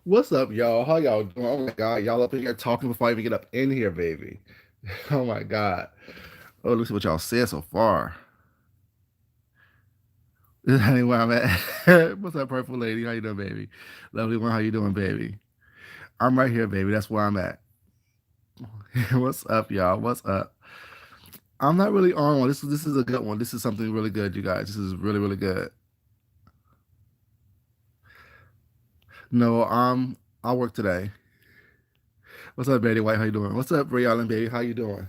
What's up, y'all? How y'all doing? Oh my God, y'all up in here talking before I even get up in here, baby. Oh my God. Oh, let's see what y'all said so far. This ain't where I'm at. What's up, purple lady? How you doing, baby? Lovely one, how you doing, baby? I'm right here, baby. That's where I'm at. What's up, y'all? What's up? I'm not really on one. This is a good one. This is something really good, you guys. This is really, really good. No, I work today. What's up, Betty White? How you doing? What's up, Ray Allen, baby? How you doing?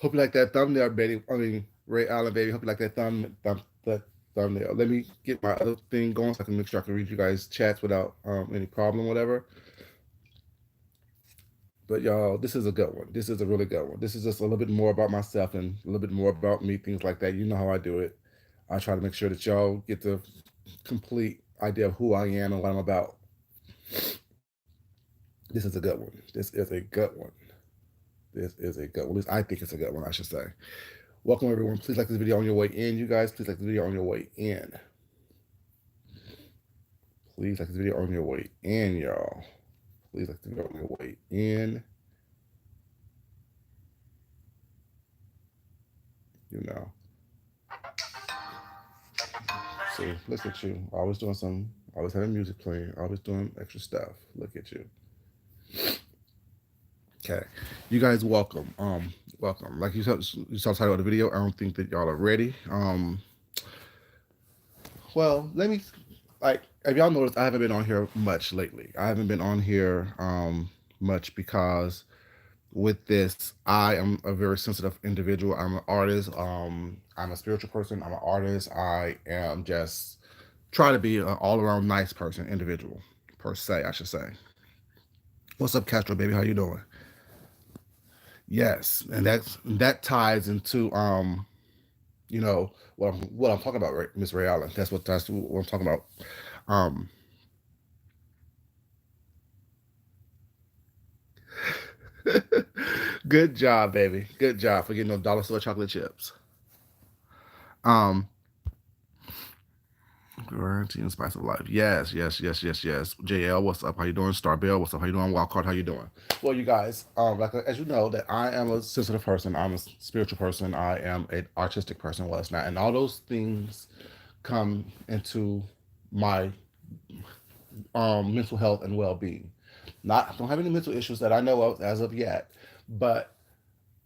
Hope you like that thumbnail, Betty. I mean, Ray Allen, baby. Hope you like that that thumbnail. Let me get my other thing going so I can make sure I can read you guys' chats without any problem, whatever. But y'all, this is a good one. This is a really good one. This is just a little bit more about myself and a little bit more about me, things like that. You know how I do it. I try to make sure that y'all get the complete idea of who I am and what I'm about. This is a good one. This is a good one. This is a good one. At least I think it's a good one, I should say. Welcome, everyone. Please like this video on your way in, you guys. Please like this video on your way in. Please like this video on your way in, y'all. Please like the video on your way in. You know. See, look at you. Always doing some, always having music playing, always doing extra stuff. Look at you. Okay. You guys welcome. Welcome. Like you saw the title of the video. I don't think that y'all are ready. Well, let me like if y'all noticed I haven't been on here much lately. I haven't been on here much because with this, I am a very sensitive individual. I'm an artist. I'm a spiritual person. I'm an artist. I am just trying to be an all around nice person, individual, per se, I should say. What's up, Castro baby? How you doing? Yes, and that ties into what I'm talking about, right, Miss Ray Allen. That's what I'm talking about. Um, Good job, baby. Good job for getting those dollar store chocolate chips. Um, Variety and spice of life. Yes, yes, yes, yes, yes. JL, what's up? How you doing? Starbell, what's up? How you doing? Wildcard, how you doing? Well, you guys, like as you know, that I am a sensitive person. I'm a spiritual person. I am an artistic person. Well, it's not, and all those things come into my mental health and well being. Not I don't have any mental issues that I know of as of yet, but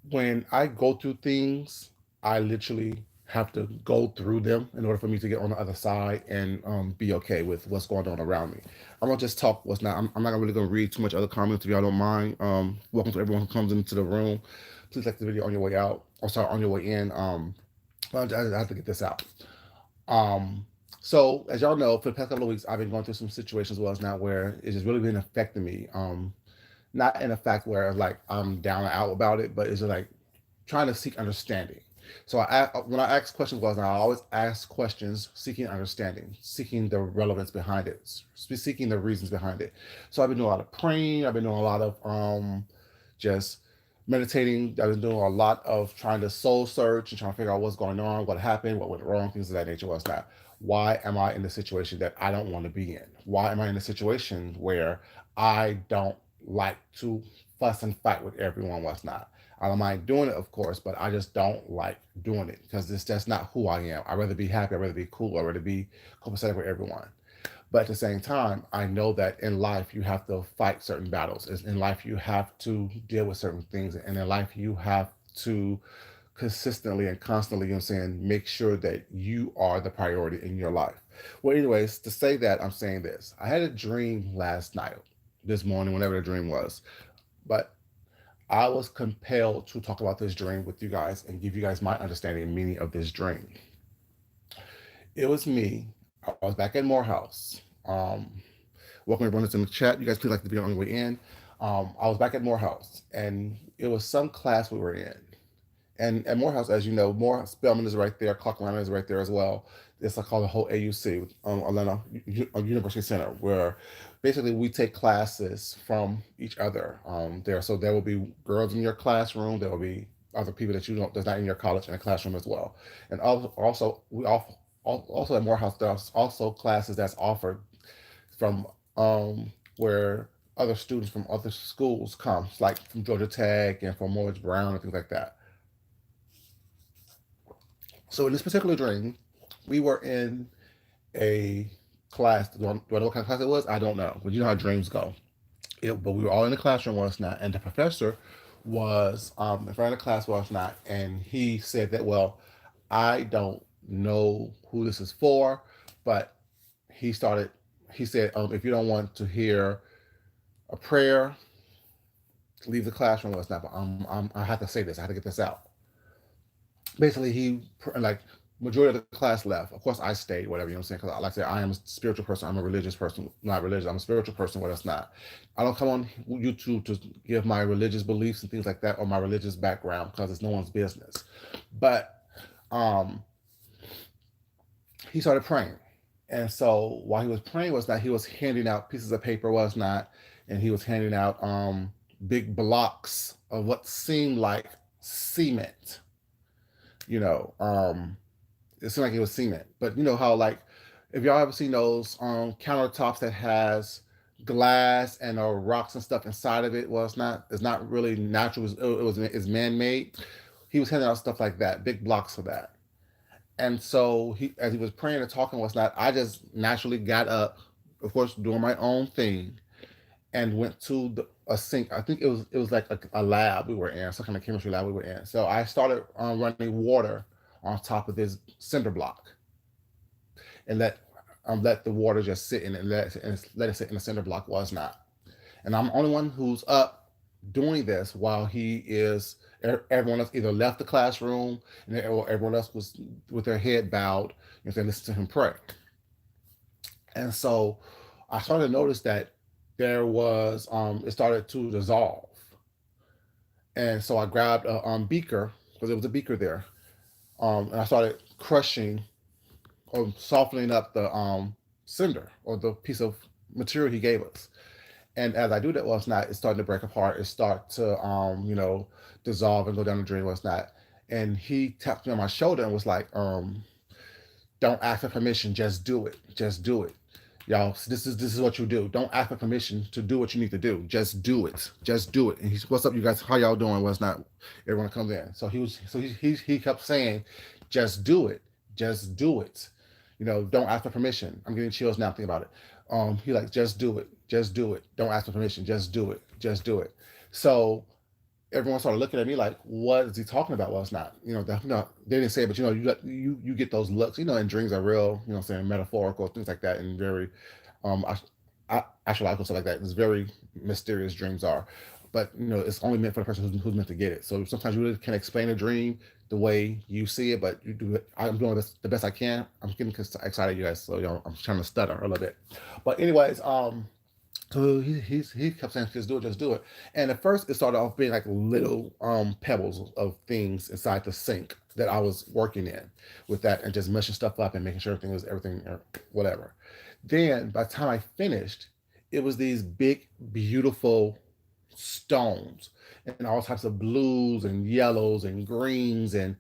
when I go through things, I literally have to go through them in order for me to get on the other side and be okay with what's going on around me. I'm gonna just talk what's not. I'm not really gonna read too much other comments if y'all don't mind. Welcome to everyone who comes into the room. Please like the video on your way out. Or sorry, on your way in. I have to get this out. Um, so as y'all know, for the past couple of weeks, I've been going through some situations as well as now where it's just really been affecting me. Not in a fact where like I'm down and out about it, but it's just like trying to seek understanding. So when I ask questions, I always ask questions seeking understanding, seeking the relevance behind it, seeking the reasons behind it. So I've been doing a lot of praying. I've been doing a lot of just meditating. I've been doing a lot of trying to soul search and trying to figure out what's going on, what happened, what went wrong, things of that nature. What's not? Why am I in the situation that I don't want to be in? Why am I in a situation where I don't like to fuss and fight with everyone? What's not? I don't mind doing it, of course, but I just don't like doing it because it's just not who I am. I'd rather be happy. I'd rather be cool. I'd rather be copacetic with everyone. But at the same time, I know that in life you have to fight certain battles. In life you have to deal with certain things, and in life you have to consistently and constantly, you know what I'm saying, make sure that you are the priority in your life. Well, anyways, to say that, I'm saying this. I had a dream last night, this morning, whenever the dream was, but I was compelled to talk about this dream with you guys and give you guys my understanding and meaning of this dream. It was me. I was back at Morehouse. Welcome everyone that's in the chat. You guys please like the video on your way in. I was back at Morehouse, and it was some class we were in. And at Morehouse, as you know, Morehouse Spelman is right there, Clark Atlanta is right there as well. It's like called the whole AUC, Atlanta University Center, where basically we take classes from each other there. So there will be girls in your classroom, there will be other people that you don't that's not in your college in a classroom as well. And also we also at Morehouse there's also classes that's offered from where other students from other schools come, like from Georgia Tech and from Morris Brown and things like that. So in this particular dream, we were in a class. Do I know what kind of class it was? I don't know, but you know how dreams go. But we were all in the classroom once not, and the professor was in front of the class once not, and he said that, well, I don't know who this is for, but he started. He said, if you don't want to hear a prayer, leave the classroom. Once not, but I have to say this. I have to get this out. Basically, he like majority of the class left. Of course, I stayed, whatever, you know what I'm saying? Because, like I said, I am a spiritual person. I'm a religious person, not religious. I'm a spiritual person. What else not? I don't come on YouTube to give my religious beliefs and things like that or my religious background because it's no one's business. But um, he started praying, and so while he was praying, was that he was handing out pieces of paper, was not, and he was handing out big blocks of what seemed like cement. You know, it seemed like it was cement. But you know how like if y'all ever seen those countertops that has glass and rocks and stuff inside of it, well it's not really natural. It's man made. He was handing out stuff like that, big blocks of that. And so he as he was praying and talking what's not, I just naturally got up, of course, doing my own thing, and went to a sink. I think it was like a lab we were in, some kind of chemistry lab we were in. So I started running water on top of this cinder block and let the water just sit in it and let it sit in the cinder block was not. And I'm the only one who's up doing this while he is. Everyone else either left the classroom or everyone else was with their head bowed and saying, listen to him pray. And so I started to notice that there was it started to dissolve. And so I grabbed a beaker because there was a beaker there. And I started crushing or softening up the cinder or the piece of material he gave us. And as I do that, well, it's not. It's starting to break apart. It start to, dissolve and go down the drain. What's not. And he tapped me on my shoulder and was like, "Don't ask for permission. Just do it. Just do it, y'all. This is what you do. Don't ask for permission to do what you need to do. Just do it. Just do it." And he's, "What's up, you guys? How y'all doing?" Was not. Everyone comes in. So he kept saying, "Just do it. Just do it. Don't ask for permission." I'm getting chills now thinking about it. He like, "Just do it. Just do it. Don't ask for permission. Just do it. Just do it." So everyone started looking at me like, "What is he talking about?" Well, it's not. No, they didn't say it, but you get those looks. And dreams are real. What I'm saying, metaphorical things like that, and very, astrological stuff like that. It's very mysterious. Dreams are, but it's only meant for the person who's meant to get it. So sometimes you really can't explain a dream the way you see it, but you do it. I'm doing this the best I can. I'm getting excited, you guys. So I'm trying to stutter a little bit, but anyways, so he kept saying, just do it." And at first, it started off being like little pebbles of things inside the sink that I was working in with that, and just mushing stuff up and making sure everything, whatever. Then by the time I finished, it was these big, beautiful stones and all types of blues and yellows and greens and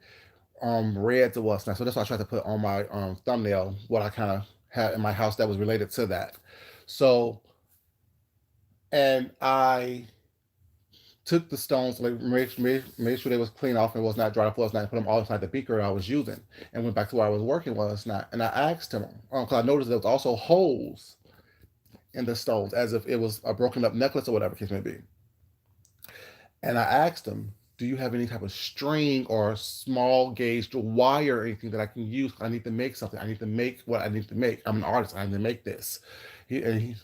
reds and whatnot. So that's why I tried to put on my thumbnail what I kind of had in my house that was related to that. So and I took the stones, like made sure they was clean off and was not dried up, was not, put them all inside the beaker I was using, and went back to where I was working was not. And I asked him because I noticed there was also holes in the stones, as if it was a broken up necklace or whatever the case may be. And I asked him, "Do you have any type of string or small gauge wire or anything that I can use? I need to make something. I need to make what I need to make. I'm an artist. I need to make this." He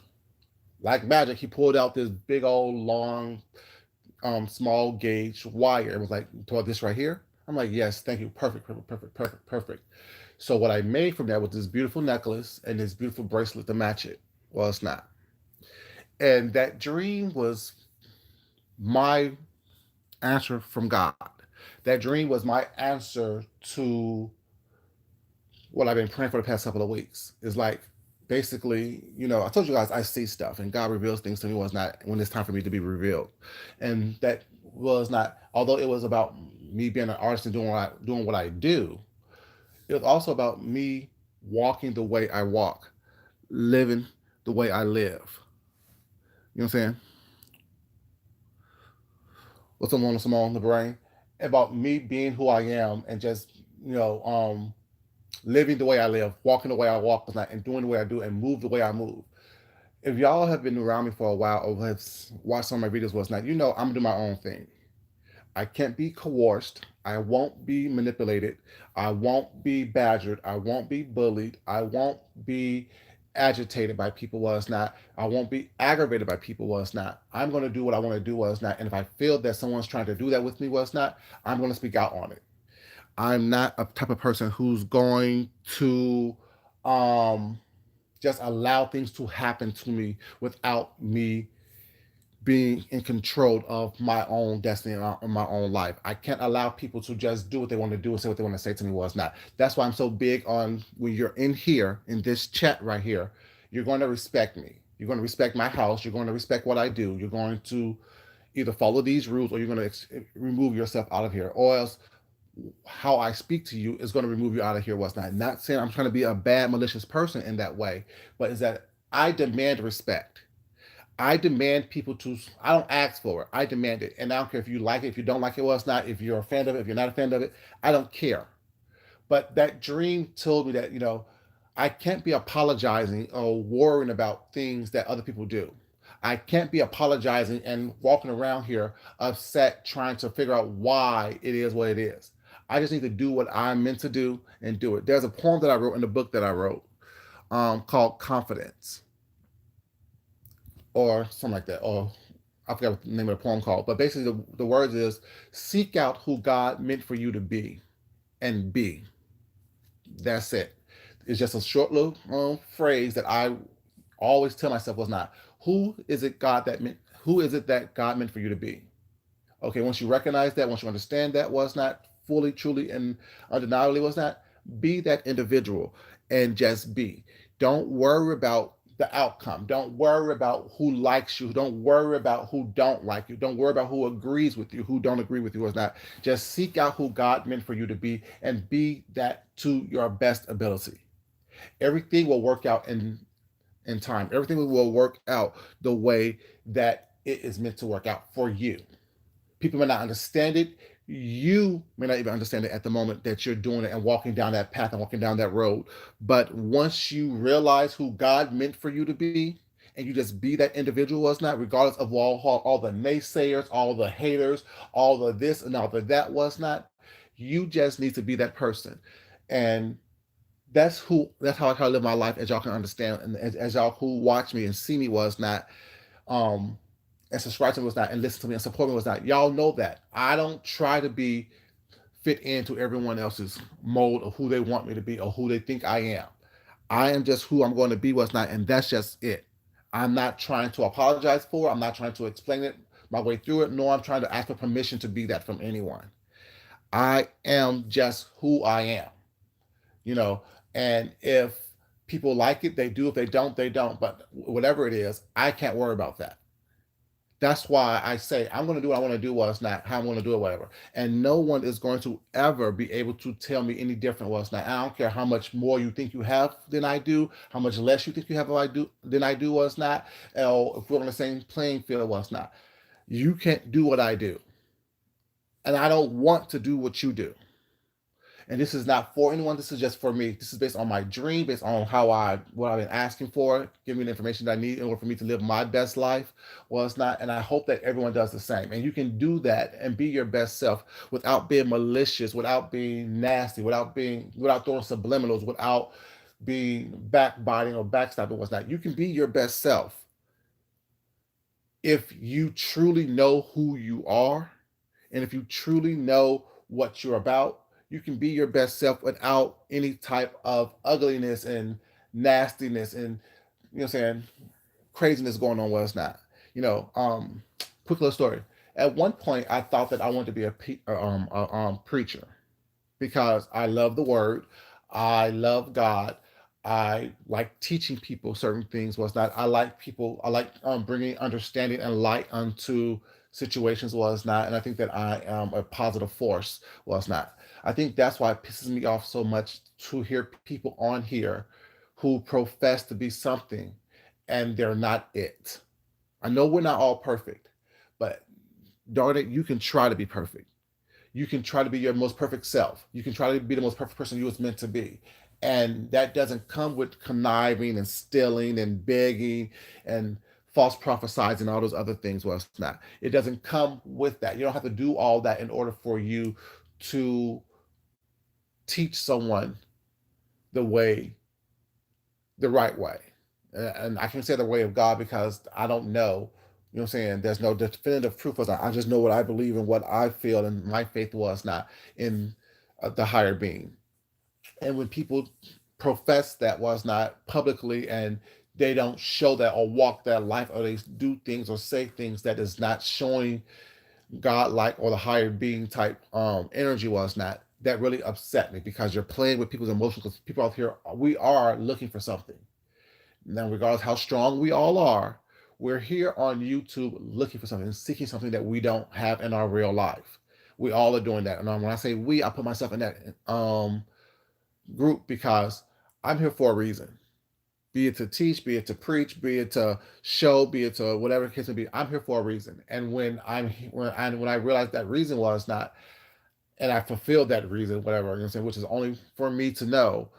like magic, he pulled out this big old long, small gauge wire and was like, "To this right here." I'm like, "Yes, thank you. Perfect, perfect, perfect, perfect, perfect." So what I made from that was this beautiful necklace and this beautiful bracelet to match it. Well, it's not. And that dream was my answer from God. That dream was my answer to what I've been praying for the past couple of weeks. Is like basically, I told you guys I see stuff and God reveals things to me when it's time for me to be revealed. And that was not, although it was about me being an artist and doing what I do, it was also about me walking the way I walk, living the way I live. You know what I'm saying? What's on the brain about me being who I am and just you know living the way I live, walking the way I walk, and doing the way I do, and move the way I move. If y'all have been around me for a while or have watched some of my videos, what's not, I'm gonna do my own thing. I can't be coerced. I won't be manipulated. I won't be badgered. I won't be bullied. I won't be agitated by people was not. I won't be aggravated by people was not. I'm going to do what I want to do was not. And if I feel that someone's trying to do that with me was not, I'm going to speak out on it. I'm not a type of person who's going to um, just allow things to happen to me without me being in control of my own destiny and my own life. I can't allow people to just do what they want to do and say what they want to say to me was not. That's why I'm so big on when you're in here, in this chat right here, you're going to respect me. You're going to respect my house. You're going to respect what I do. You're going to either follow these rules or you're going to remove yourself out of here. Or else how I speak to you is going to remove you out of here. What's not. Not saying I'm trying to be a bad, malicious person in that way, but is that I demand respect. I demand people to. I don't ask for it. I demand it, and I don't care if you like it, if you don't like it. Well, it's not. If you're a fan of it, if you're not a fan of it, I don't care. But that dream told me that I can't be apologizing or worrying about things that other people do. I can't be apologizing and walking around here upset, trying to figure out why it is what it is. I just need to do what I'm meant to do and do it. There's a poem that I wrote in the book that I wrote called Confidence or something like that, or I forgot what the name of the poem called, but basically the words is seek out who God meant for you to be and be. That's it. It's just a short little phrase that I always tell myself was not who is it that God meant for you to be? Okay, once you recognize that, once you understand that was not fully, truly, and undeniably was not, be that individual and just be. Don't worry about the outcome. Don't worry about who likes you. Don't worry about who don't like you. Don't worry about who agrees with you, who don't agree with you or not. Just seek out who God meant for you to be and be that to your best ability. Everything will work out in time. Everything will work out the way that it is meant to work out for you. People may not understand it. You may not even understand it at the moment that you're doing it and walking down that path and walking down that road. But once you realize who God meant for you to be, and you just be that individual was not, regardless of all the naysayers, all the haters, all the this and all the that was not, you just need to be that person. And that's how I live my life, as y'all can understand, and as y'all who watch me and see me was not um and subscribe to me was not, and listen to me and support me was not. Y'all know that I don't try to be fit into everyone else's mold of who they want me to be or who they think I am. I am just who I'm going to be was not, and that's just it. I'm not trying to apologize for it. I'm not trying to explain it my way through it, nor I'm trying to ask for permission to be that from anyone. I am just who I am, you know, and if people like it, they do. If they don't, they don't. But whatever it is, I can't worry about that. That's why I say I'm going to do what I want to do, what's not how I'm going to do it, whatever. And no one is going to ever be able to tell me any different what's not. I don't care how much more you think you have than I do, how much less you think you have than I do, what's not, or if we're on the same playing field, what's not. You can't do what I do, and I don't want to do what you do. And this is not for anyone. This is just for me. This is based on my dream, based on what I've been asking for, give me the information that I need in order for me to live my best life. Well, it's not, and I hope that everyone does the same. And you can do that and be your best self without being malicious, without being nasty, without throwing subliminals, without being backbiting or backstabbing. What's not. You can be your best self if you truly know who you are, and if you truly know what you're about. You can be your best self without any type of ugliness and nastiness and what I'm saying, craziness going on where it's not. You know, quick little story. At one point, I thought that I wanted to be a preacher because I love the word, I love God. I like teaching people certain things. Was not. I like people. I like bringing understanding and light unto situations. Was not. And I think that I am a positive force. Was not. I think that's why it pisses me off so much to hear people on here who profess to be something and they're not it. I know we're not all perfect, but darn it, you can try to be perfect. You can try to be your most perfect self. You can try to be the most perfect person you was meant to be. And that doesn't come with conniving and stealing and begging and false prophesizing and all those other things. Well, it's not. It doesn't come with that. You don't have to do all that in order for you to teach someone the way, the right way. And I can say the way of God because I don't know. You know what I'm saying? There's no definitive proof of that. I just know what I believe and what I feel, and my faith was not in the higher being. And when people profess that was not publicly and they don't show that or walk that life or they do things or say things that is not showing God like or the higher being type energy was not, that really upset me because you're playing with people's emotions because people out here, we are looking for something. Now, regardless how strong we all are, we're here on YouTube looking for something, seeking something that we don't have in our real life. We all are doing that. And when I say we, I put myself in that group because I'm here for a reason. Be it to teach, be it to preach, be it to show, be it to whatever the case may be. I'm here for a reason. And when I realized that reason was not, and I fulfilled that reason, whatever, you know what I'm saying, which is only for me to know,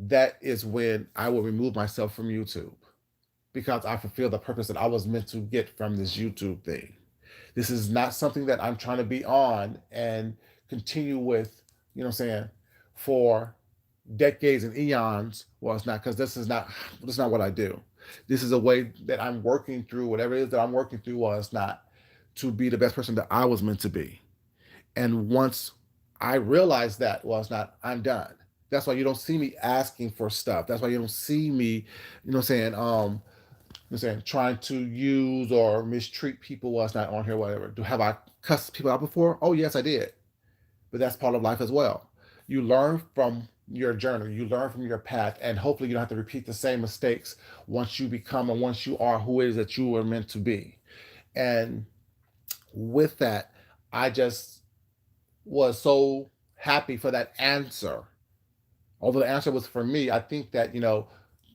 that is when I will remove myself from YouTube because I fulfill the purpose that I was meant to get from this YouTube thing. This is not something that I'm trying to be on and continue with, you know what I'm saying, for decades and eons. Well, it's not because this is not what I do. This is a way that I'm working through whatever it is that I'm working through was not to be the best person that I was meant to be. And once I realized that was not, I'm done. That's why you don't see me asking for stuff. That's why you don't see me, you know what I'm saying, trying to use or mistreat people while it's not on here, whatever. Do have I cussed people out before? Oh yes, I did. But that's part of life as well. You learn from your journey, you learn from your path, and hopefully you don't have to repeat the same mistakes once you become and once you are who it is that you were meant to be. And with that, I just was so happy for that answer. Although the answer was for me, I think that,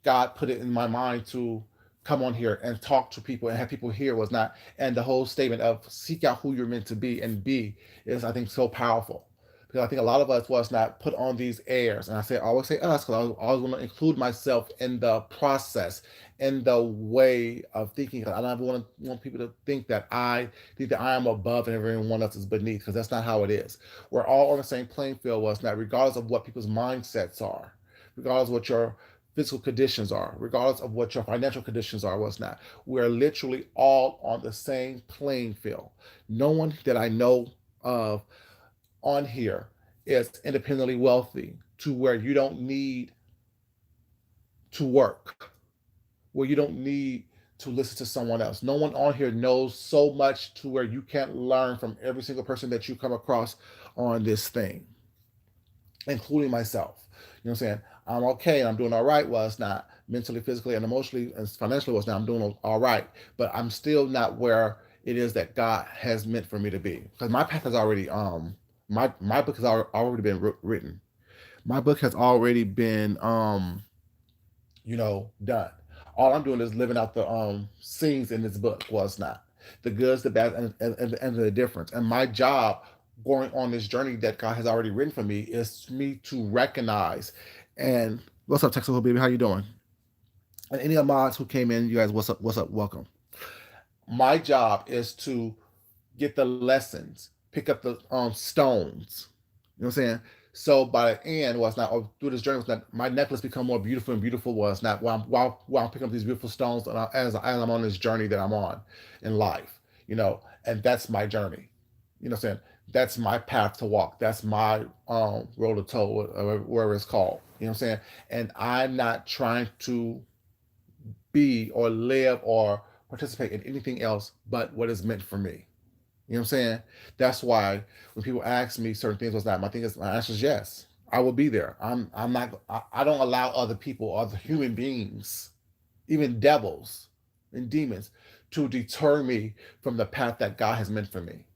God put it in my mind to come on here and talk to people and have people hear was not, and the whole statement of seek out who you're meant to be and be is, I think, so powerful. Because I think a lot of us was not put on these airs. And I always say us, because I always want to include myself in the process, in the way of thinking. I don't want people to think that I think that I am above and everyone else is beneath, because that's not how it is. We're all on the same playing field was not, regardless of what people's mindsets are, regardless of what your physical conditions are, regardless of what your financial conditions are, what's not. We're literally all on the same playing field. No one that I know of on here is independently wealthy to where you don't need to work, where you don't need to listen to someone else. No one on here knows so much to where you can't learn from every single person that you come across on this thing, including myself. You know what I'm saying? I'm okay and I'm doing all right. Well, it's not mentally, physically, and emotionally and financially. Well, it's not, I'm doing all right, but I'm still not where it is that God has meant for me to be. Because my path has already my book has already been written. My book has already been done. All I'm doing is living out the scenes in this book. Well, it's not the goods, the bad, and the difference. And my job going on this journey that God has already written for me is me to recognize. And what's up, Texas baby? How you doing? And any of the mods who came in, you guys, what's up? What's up? Welcome. My job is to get the lessons, pick up the stones. You know what I'm saying? So by the end, was not, or through this journey, was not, my necklace become more beautiful and beautiful was not while I'm picking up these beautiful stones and as I'm on this journey that I'm on in life, and that's my journey. You know what I'm saying? That's my path to walk. That's my road to toe, wherever it's called. You know what I'm saying? And I'm not trying to be or live or participate in anything else but what is meant for me. You know what I'm saying? That's why when people ask me certain things, what's not my answer is yes. I will be there. I'm not. I don't allow other people, other human beings, even devils and demons, to deter me from the path that God has meant for me.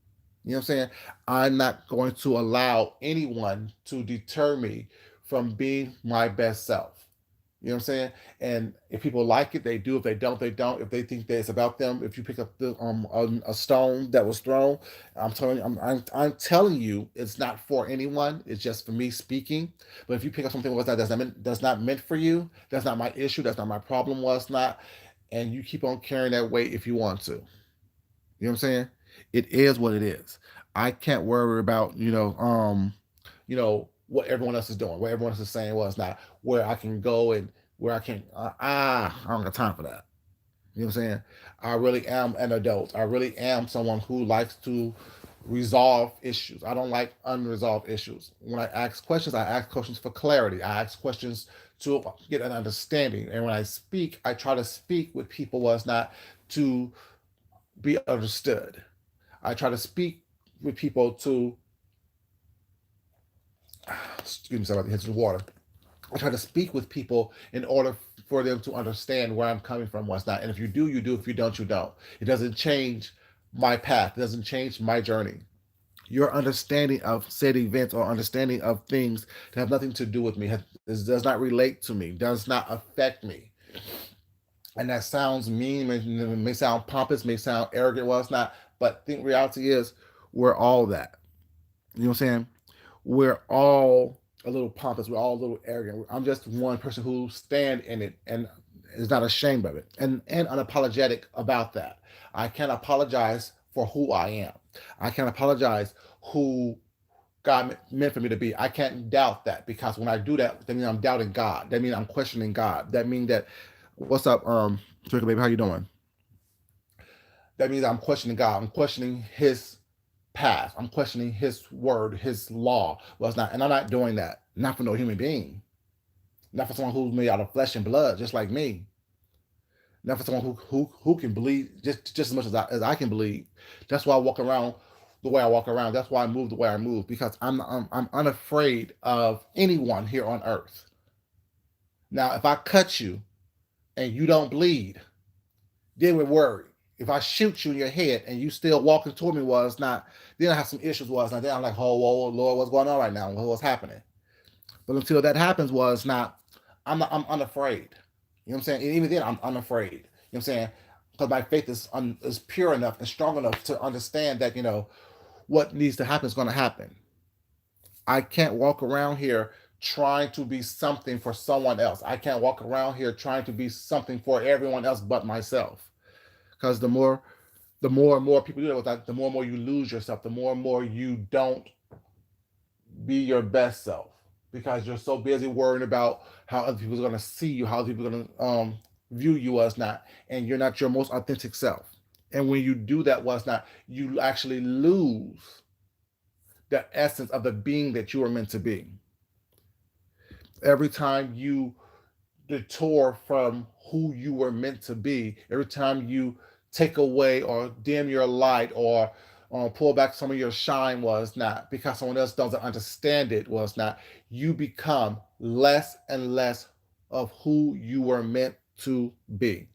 You know what I'm saying? I'm not going to allow anyone to deter me from being my best self. You know what I'm saying? And if people like it, they do. If they don't, they don't. If they think that it's about them, if you pick up a stone that was thrown, I'm telling you, it's not for anyone. It's just for me speaking. But if you pick up something that's not meant for you, that's not my issue. That's not my problem. Was not, and you keep on carrying that weight if you want to. You know what I'm saying? It is what it is. I can't worry about what everyone else is doing, what everyone else is saying was not where I can go and where I can. I don't got time for that. You know what I'm saying? I really am an adult. I really am someone who likes to resolve issues. I don't like unresolved issues. When I ask questions for clarity. I ask questions to get an understanding. And when I speak, I try to speak with people was not to be understood. I try to speak with people to excuse me, sorry about the hits of water. I try to speak with people in order for them to understand where I'm coming from, what's not. And if you do, you do. If you don't, you don't. It doesn't change my path. It doesn't change my journey. Your understanding of said events or understanding of things that have nothing to do with me does not relate to me, does not affect me. And that sounds mean, may sound pompous, may sound arrogant. Well, it's not. But the reality is, we're all that. You know what I'm saying? We're all a little pompous. We're all a little arrogant. I'm just one person who stand in it and is not ashamed of it and unapologetic about that. I can't apologize for who I am. I can't apologize who God meant for me to be. I can't doubt that because when I do that, that means I'm doubting God. That means I'm questioning God. That means that what's up, Twinkle baby? How you doing? That means I'm questioning God. I'm questioning His path. I'm questioning His word, His law. Well, it's not, and I'm not doing that. Not for no human being. Not for someone who's made out of flesh and blood, just like me. Not for someone who can believe just as much as I can believe. That's why I walk around the way I walk around. That's why I move the way I move because I'm unafraid of anyone here on earth. Now, if I cut you and you don't bleed, then we're worried. If I shoot you in your head and you still walking toward me, was not, then I have some issues. Was not, then I'm like, oh, whoa, Lord, what's going on right now? What's happening? But until that happens, was not, I'm unafraid. You know what I'm saying? And even then, I'm unafraid. You know what I'm saying? Because my faith is pure enough and strong enough to understand that what needs to happen is going to happen. I can't walk around here trying to be something for someone else. I can't walk around here trying to be something for everyone else but myself. Because the more and more people do that with that, the more and more you lose yourself, the more and more you don't be your best self because you're so busy worrying about how other people are going to see you, how other people are going to view you as not, and you're not your most authentic self. And when you do that, was not, you actually lose the essence of the being that you are meant to be. Every time you detour from who you were meant to be, every time you take away or dim your light or pull back some of your shine, was not because someone else doesn't understand it, was not, you become less and less of who you were meant to be.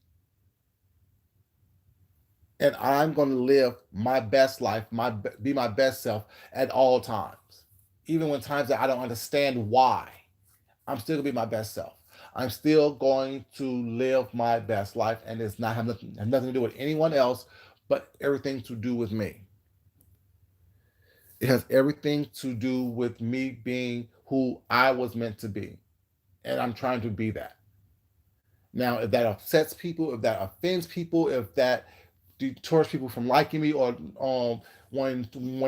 And I'm going to live my best life, be my best self at all times, even when times that I don't understand why. I'm still gonna be my best self. I'm still going to live my best life, and it's not have nothing to do with anyone else, but everything to do with me. It has everything to do with me being who I was meant to be, and I'm trying to be that. Now, if that upsets people, if that offends people, if that deters people from liking me or wanting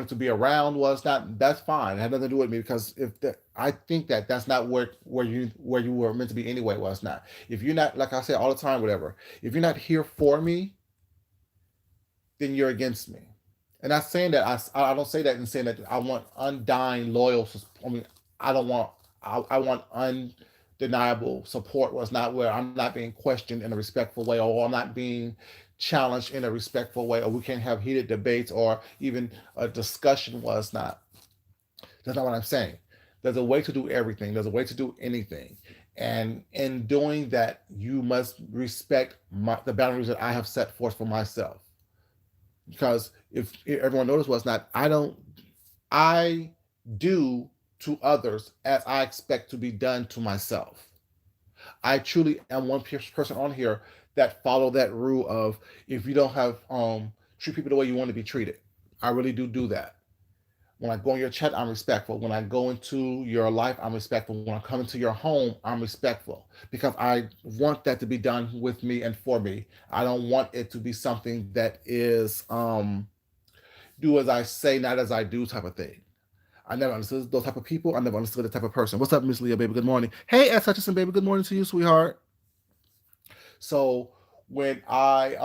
to be around, was not, that's fine. It had nothing to do with me because if that, I think that that's not where you were meant to be anyway. Was not. If you're not, like I say all the time, whatever. If you're not here for me, then you're against me. And I'm saying that I don't say that in saying that I want undying loyal. I mean, I don't want I want undeniable support. Was not where I'm not being questioned in a respectful way, or I'm not being challenged in a respectful way, or we can't have heated debates or even a discussion. Was not. That's not what I'm saying. There's a way to do everything. There's a way to do anything. And in doing that, you must respect the boundaries that I have set forth for myself. Because if everyone noticed, was not, I do to others as I expect to be done to myself. I truly am one person on here that follow that rule of, if you don't have treat people the way you want to be treated. I really do that. When I go in your chat, I'm respectful. When I go into your life, I'm respectful. When I come into your home, I'm respectful, because I want that to be done with me and for me. I don't want it to be something that is do as I say, not as I do type of thing. I never understood those type of people. I never understood the type of person. What's up, Miss Leah, baby? Good morning. Hey, S. Hutchison, baby. Good morning to you, sweetheart. So when I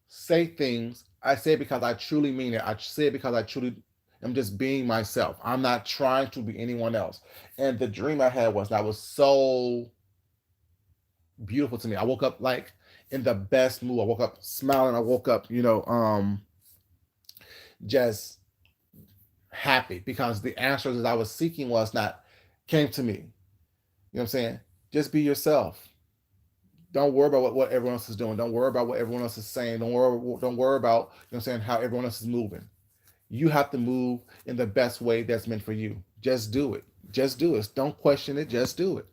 say things, I say it because I truly mean it. I say it because I truly am just being myself. I'm not trying to be anyone else. And the dream I had was so beautiful to me. I woke up like in the best mood. I woke up smiling. I woke up, just happy, because the answers that I was seeking was not came to me. You know what I'm saying? Just be yourself. Don't worry about what everyone else is doing. Don't worry about what everyone else is saying. Don't worry about, saying, how everyone else is moving. You have to move in the best way that's meant for you. Just do it. Just do it. Don't question it. Just do it.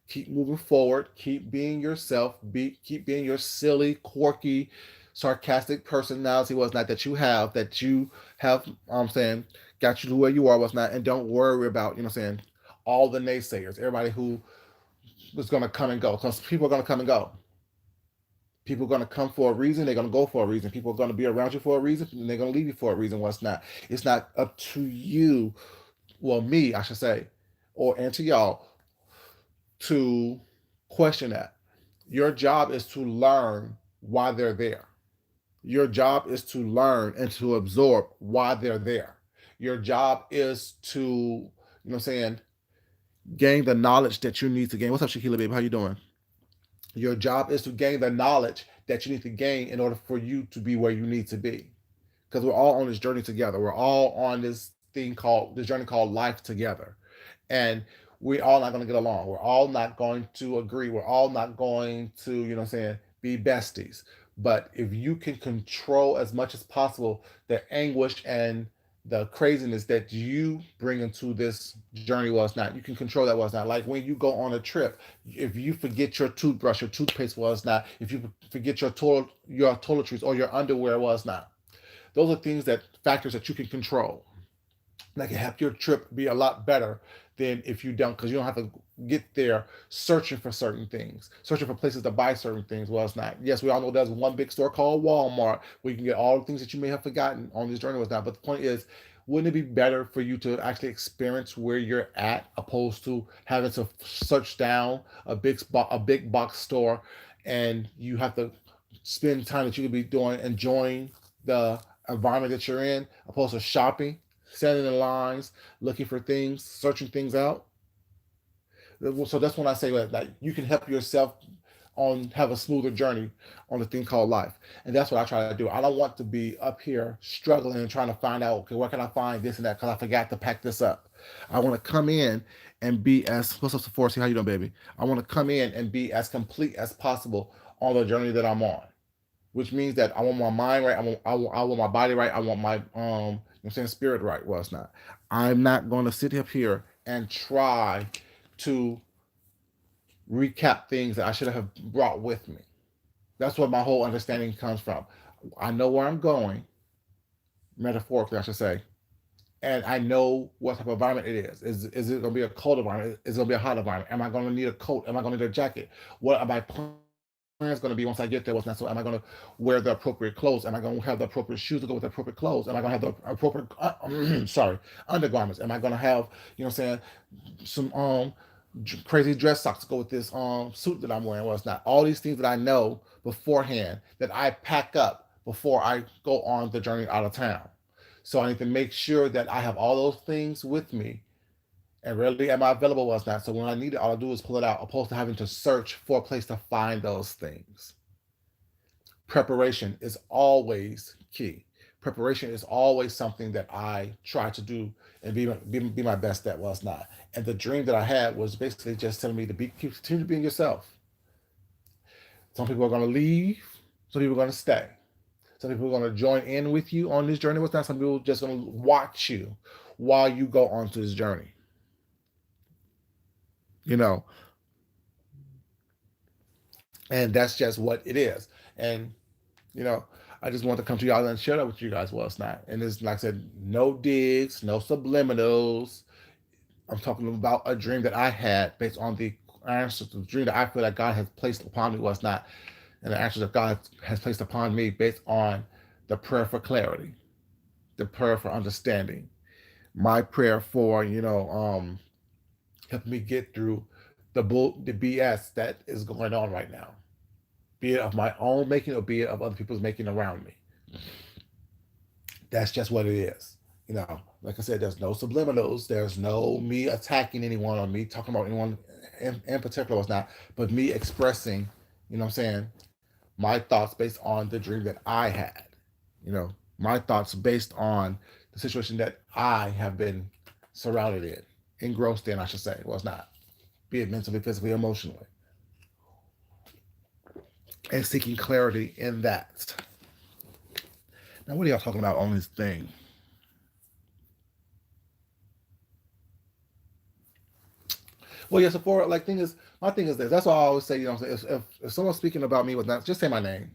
Keep moving forward. Keep being yourself. Keep being your silly, quirky, sarcastic personality was not that you have saying got you to where you are was not, and don't worry about, all the naysayers, everybody who was gonna come and go, because people are gonna come and go. People are going to come for a reason. They're going to go for a reason. People are going to be around you for a reason, and they're going to leave you for a reason. What's not? It's not up to you, well, me, I should say, or and to y'all, to question that. Your job is to learn why they're there. Your job is to learn and to absorb why they're there. Your job is to, gain the knowledge that you need to gain. What's up, Shakila, baby? How you doing? Your job is to gain the knowledge that you need to gain in order for you to be where you need to be. Because we're all on this journey together. We're all on this journey called life together. And we're all not going to get along. We're all not going to agree. We're all not going to, be besties. But if you can control as much as possible the anguish and the craziness that you bring into this journey, was not, you can control that, was not. Like when you go on a trip, if you forget your toothbrush, your toothpaste, was not, if you forget your toiletries or your underwear, was not, those are things, that factors that you can control, that can help your trip be a lot better than if you don't, because you don't have to get there searching for certain things, searching for places to buy certain things. Well, it's not. Yes, we all know there's one big store called Walmart where you can get all the things that you may have forgotten on this journey. Was not. But the point is, wouldn't it be better for you to actually experience where you're at, opposed to having to search down a big box store, and you have to spend time that you could be doing enjoying the environment that you're in, opposed to shopping, standing in lines, looking for things, searching things out. So that's when I say that you can help yourself on have a smoother journey on the thing called life. And that's what I try to do. I don't want to be up here struggling and trying to find out, okay, where can I find this and that, because I forgot to pack this up. I want to come in and be as, what's up, Sephora? How you doing, baby? I want to come in and be as complete as possible on the journey that I'm on, which means that I want my mind right. I want my body right. I want my spirit right. Well, it's not. I'm not going to sit up here and try to recap things that I should have brought with me. That's what my whole understanding comes from. I know where I'm going, metaphorically, I should say, and I know what type of environment it is. Is it going to be a cold environment? Is it going to be a hot environment? Am I going to need a coat? Am I going to need a jacket? What am I plans going to be once I get there? What's not? So am I going to wear the appropriate clothes? Am I going to have the appropriate shoes to go with the appropriate clothes? Am I going to have the appropriate undergarments? Am I going to have, some crazy dress socks to go with this suit that I'm wearing? Well, it's not. All these things that I know beforehand, that I pack up before I go on the journey out of town. So I need to make sure that I have all those things with me, and rarely am I available was not. So when I need it, all I do is pull it out, opposed to having to search for a place to find those things. Preparation is always key. Preparation is always something that I try to do and be my best at, was not. And the dream that I had was basically just telling me to continue being yourself. Some people are going to leave. Some people are going to stay. Some people are going to join in with you on this journey. What's not? Some people are just going to watch you while you go onto this journey. You know, And that's just what it is. And you know, I just want to come to y'all and share that with you guys. Well, it's not. And it's like I said, no digs, no subliminals. I'm talking about a dream that I had based on the answers to the dream that I feel that God has placed upon me was not, and the answers that God has placed upon me based on the prayer for clarity, the prayer for understanding, my prayer for helping me get through the BS that is going on right now, be it of my own making or be it of other people's making around me. That's just what it is. Like I said, there's no subliminals. There's no me attacking anyone or me talking about anyone in particular was not, but me expressing, what I'm saying, my thoughts based on the dream that I had. My thoughts based on the situation that I have been surrounded in, engrossed in, I should say, was not, be it mentally, physically, emotionally, and seeking clarity in that. Now, what are y'all talking about on this thing? Well, yeah, so for like thing is, my thing is this. That's why I always say, if someone's speaking about me with not, just say my name.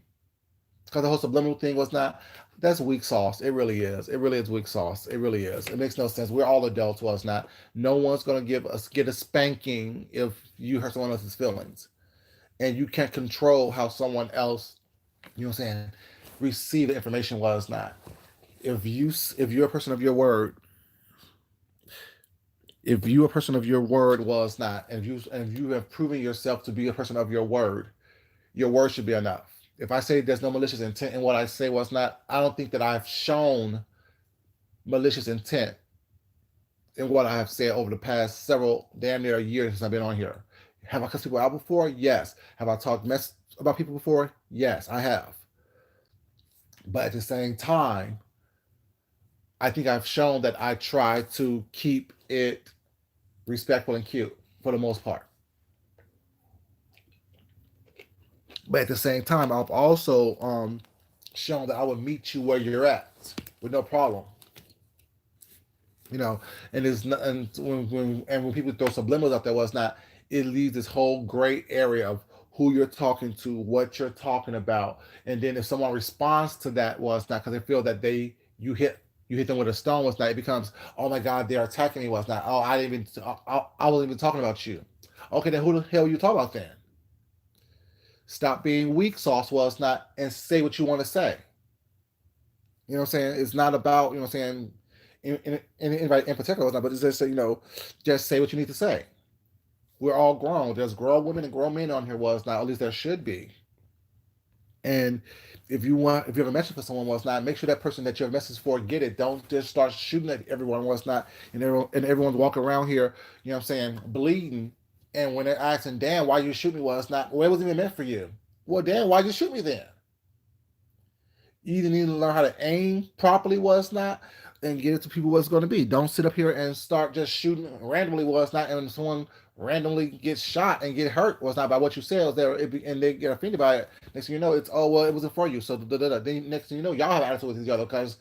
Because the whole subliminal thing was not, that's weak sauce. It really is. It really is weak sauce. It really is. It makes no sense. We're all adults, was not. No one's gonna get a spanking if you hurt someone else's feelings. And you can't control how someone else, what I'm saying, receive the information was not. If you're a person of your word, if you a person of your word was not, and you have proven yourself to be a person of your word should be enough. If I say there's no malicious intent in what I say was not, I don't think that I've shown malicious intent in what I have said over the past several damn near years since I've been on here. Have I cussed people out before? Yes. Have I talked mess about people before? Yes, I have. But at the same time, I think I've shown that I try to keep it respectful and cute for the most part. But at the same time, I've also shown that I would meet you where you're at with no problem. You know, and it's not, and when people throw subliminals out there, was not, it leaves this whole gray area of who you're talking to, what you're talking about, and then if someone responds to that, was not, because they feel that you hit them with a stone, was not, it becomes, oh my God, they're attacking me, was not, oh, I didn't even I wasn't even talking about you. Okay, then who the hell you talk about then? Stop being weak sauce, was not, and say what you want to say. You know what I'm saying? It's not about, what I'm saying, anybody in particular was not, but it's just, just say what you need to say. We're all grown. There's grown women and grown men on here, was not, at least there should be. And if you have a message for someone, was not, make sure that person that you have a message for get it. Don't just start shooting at everyone, was not, and everyone's walking around here, what I'm saying, bleeding. And when they're asking, Dan, why you shoot me, was not, well, it wasn't even meant for you. Well, Dan, why'd you shoot me then? You either need to learn how to aim properly, was not, and get it to people what's going to be. Don't sit up here and start just shooting randomly, was not, and someone randomly gets shot and get hurt, was not by what you said, was there, and they get offended by it. Next thing you know, it's, oh well, it wasn't for you. So then next thing you know, y'all have attitude with each other because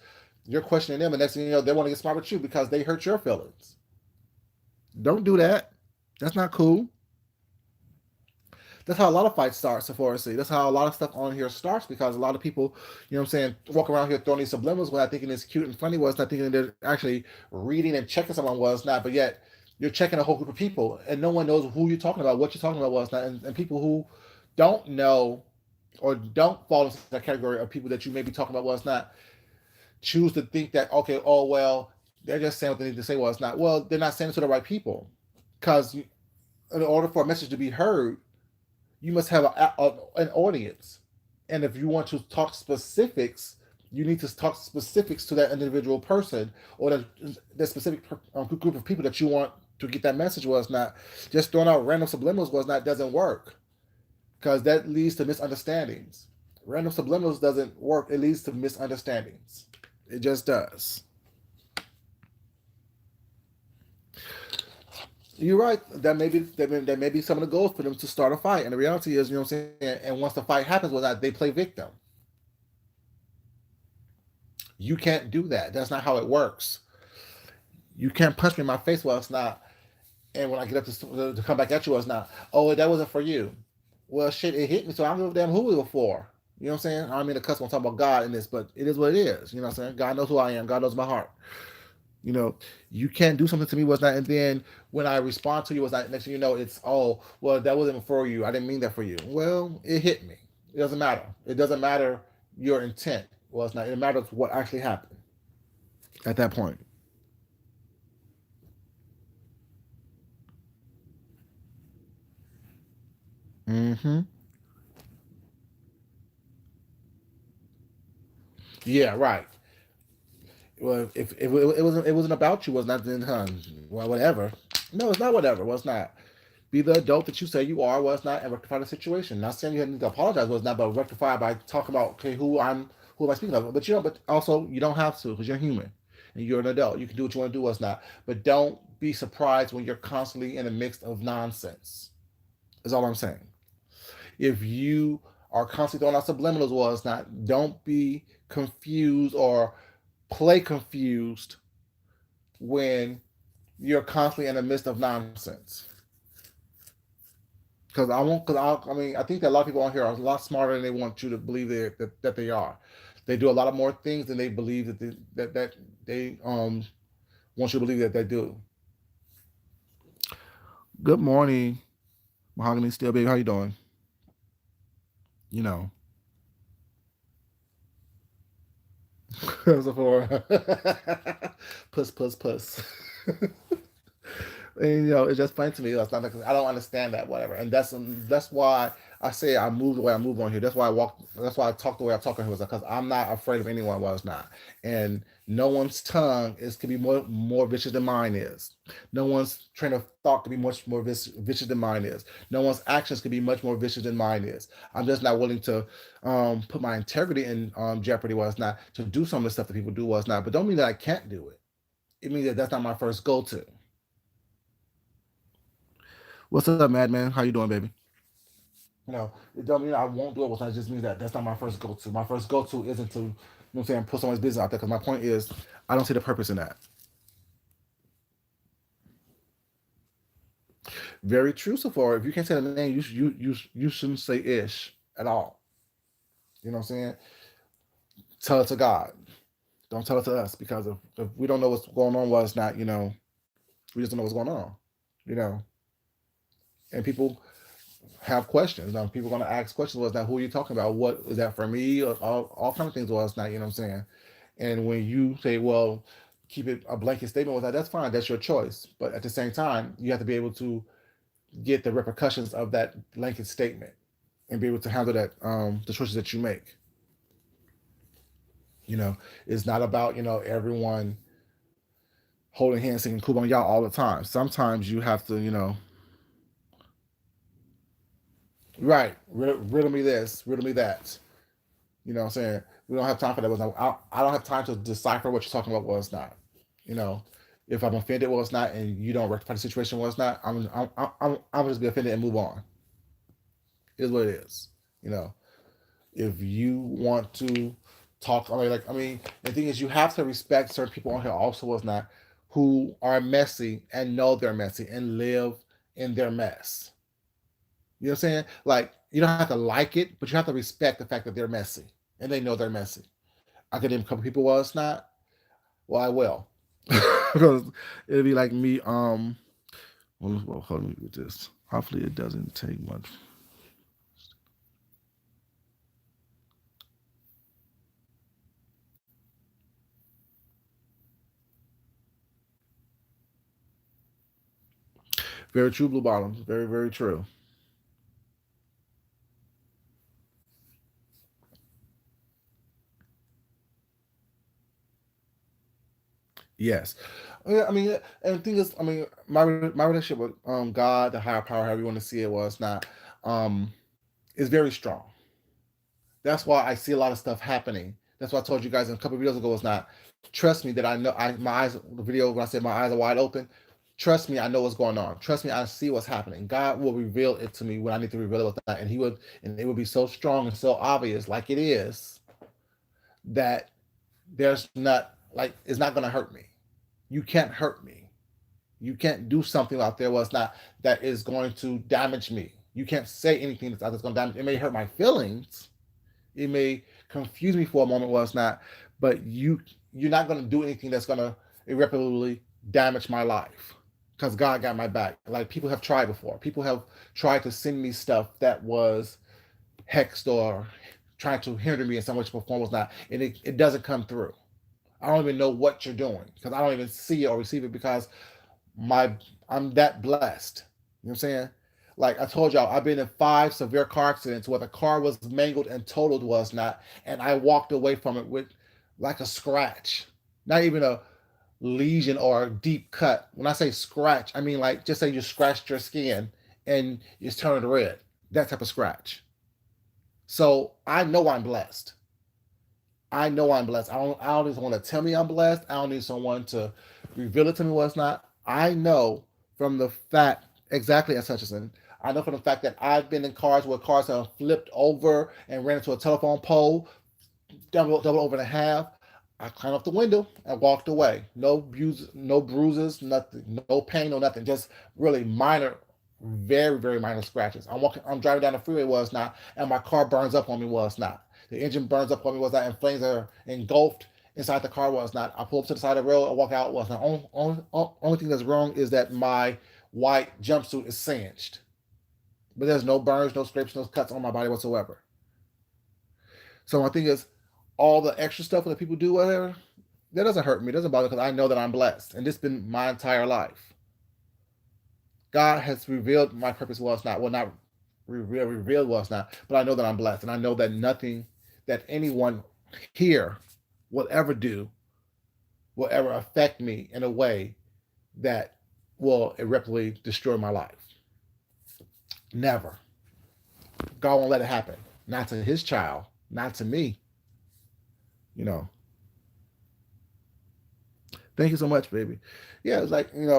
you're questioning them, and next thing you know, they want to get smart with you because they hurt your feelings. Don't do that. That's not cool. That's how a lot of fights start, Sephora C. That's how a lot of stuff on here starts because a lot of people, what I'm saying, walk around here throwing these subliminals without thinking it's cute and funny, was not thinking they're actually reading and checking someone, was not, but yet you're checking a whole group of people and no one knows who you're talking about, what you're talking about, was not, and people who don't know or don't fall into that category of people that you may be talking about, was not, choose to think that, okay, oh well, they're just saying what they need to say, was not, well, they're not saying it to the right people because in order for a message to be heard, you must have an audience. And if you want to talk specifics, you need to talk specifics to that individual person or the specific group of people that you want to get that message, was not, just throwing out random subliminals, was not, doesn't work because that leads to misunderstandings. Random subliminals doesn't work. It leads to misunderstandings. It just does. You're right. That may be some of the goals for them to start a fight. And the reality is, what I'm saying, and once the fight happens, well, that they play victim. You can't do that. That's not how it works. You can't punch me in my face, well, it's not. And when I get up to come back at you, well, it's not. Oh, that wasn't for you. Well, shit, it hit me, so I don't give a damn who it was for. You know what I'm saying? I don't mean to cuss when talking about God in this, but it is what it is. You know what I'm saying? God knows who I am. God knows my heart. You know, you can't do something to me was not, and then when I respond to you was not. Next thing you know, it's oh well, that wasn't for you. I didn't mean that for you. Well, it hit me. It doesn't matter. It doesn't matter your intent. Well, it's not. It matters what actually happened at that point. Mm-hmm. Yeah, right. Well, if it wasn't about you, was not then, well, whatever. No, it's not whatever. Well, it's not. Be the adult that you say you are. Well, it's not, and rectify the situation. Not saying you need to apologize. Was not, but rectify by talking about okay, who am I speaking of? But you know, but also you don't have to because you're human and you're an adult. You can do what you want to do. What's not, but don't be surprised when you're constantly in a mix of nonsense. Is all I'm saying. If you are constantly throwing out subliminals, was not. Don't be confused or play confused when you're constantly in the midst of nonsense. Because I won't. Because I mean, I think that a lot of people on here are a lot smarter than they want you to believe that they are. They do a lot of more things than they believe that they want you to believe that they do. Good morning, Mahogany Steel Baby. How you doing? You know, for puss puss puss. And you know, it's just funny to me. It's not like, I don't understand that, whatever. And that's why I say I move the way I move on here. That's why I walk. That's why I talk the way I talk on here. Because I'm not afraid of anyone. Well, it's not. And no one's tongue is can be more vicious than mine is. No one's train of thought can be much more vicious than mine is. No one's actions can be much more vicious than mine is. I'm just not willing to put my integrity in jeopardy. Was it's not to do some of the stuff that people do. Was it's not. But don't mean that I can't do it. It means that that's not my first go to. What's up, Madman? How you doing, baby? You know, it don't mean I won't do it. Well, it just means that that's not my first go to. My first go to isn't to, you know what I'm saying, put someone's business out there. Because my point is, I don't see the purpose in that. Very true, so far. If you can't say the name, you shouldn't say ish at all. You know what I'm saying? Tell it to God. Don't tell it to us because if we don't know what's going on, well, it's not, we just don't know what's going on. You know, and people have questions. Now, people are going to ask questions. Was now who are you talking about? What is that for me? All kinds of things. Was not. You know what I'm saying? And when you say, well, keep it a blanket statement with that, that's fine. That's your choice. But at the same time, you have to be able to get the repercussions of that blanket statement and be able to handle that the choices that you make. You know, it's not about everyone holding hands singing "Kumbaya" all the time. Sometimes you have to right, riddle me this, riddle me that. You know what I'm saying? We don't have time for that. I don't have time to decipher what you're talking about. Well, it's not. You know, if I'm offended, well, it's not, and you don't rectify the situation, well, it's not. I'm just be offended and move on. It is what it is. You know, if you want to talk, I mean, the thing is, you have to respect certain people on here. Also, was not who are messy and know they're messy and live in their mess. You know what I'm saying? Like, you don't have to like it, but you have to respect the fact that they're messy and they know they're messy. I could name a couple people. Well, it's not. Well, I will. Because it'll be like me. Well, hold me with this. Hopefully, it doesn't take much. Very true, Blue Bottom. Very, very true. Yes. Yeah, I mean, and the thing is, I mean, my relationship with God, the higher power, however you want to see it, was not um is very strong. That's why I see a lot of stuff happening. That's why I told you guys in a couple of videos ago. It's not trust me that I know. My eyes, the video when I said my eyes are wide open. Trust me, I know what's going on. Trust me, I see what's happening. God will reveal it to me when I need to reveal it with that, and He would, and it would be so strong and so obvious, like it is, that there's not like it's not going to hurt me. You can't hurt me. You can't do something out there where it's not that is going to damage me. You can't say anything that's going to damage. It may hurt my feelings. It may confuse me for a moment, it's not. But you're not going to do anything that's going to irreparably damage my life because God got my back. Like people have tried before. People have tried to send me stuff that was hexed or trying to hinder me in some way, shape, or form, was not, and it doesn't come through. I don't even know what you're doing because I don't even see it or receive it because my I'm that blessed. You know what I'm saying? Like I told y'all, I've been in 5 severe car accidents where the car was mangled and totaled, was not, and I walked away from it with like a scratch, not even a lesion or a deep cut. When I say scratch, I mean like just say you scratched your skin and it's turned red. That type of scratch. So I know I'm blessed. I know I'm blessed. I don't need someone to tell me I'm blessed. I don't need someone to reveal it to me what's not. I know from the fact, exactly as Hutchinson, I know from the fact that I've been in cars where cars have flipped over and ran into a telephone pole, double over in half. I climbed up the window and walked away. No bruises, nothing, no pain, no nothing. Just really minor, very, very minor scratches. I'm driving down the freeway, was not, and my car burns up on me, was not. The engine burns up on me, was not, and flames are engulfed inside the car, was not. I pull up to the side of the road, I walk out, was not. Only thing that's wrong is that my white jumpsuit is singed. But there's no burns, no scrapes, no cuts on my body whatsoever. So my thing is, all the extra stuff that people do, whatever, that doesn't hurt me. It doesn't bother me because I know that I'm blessed. And this has been my entire life. God has revealed my purpose was not, well, not revealed was not, but I know that I'm blessed. And I know that nothing that anyone here will ever do will ever affect me in a way that will irreparably destroy my life. Never. God won't let it happen. Not to his child, not to me. You know. Thank you so much, baby. Yeah, it's like, yeah,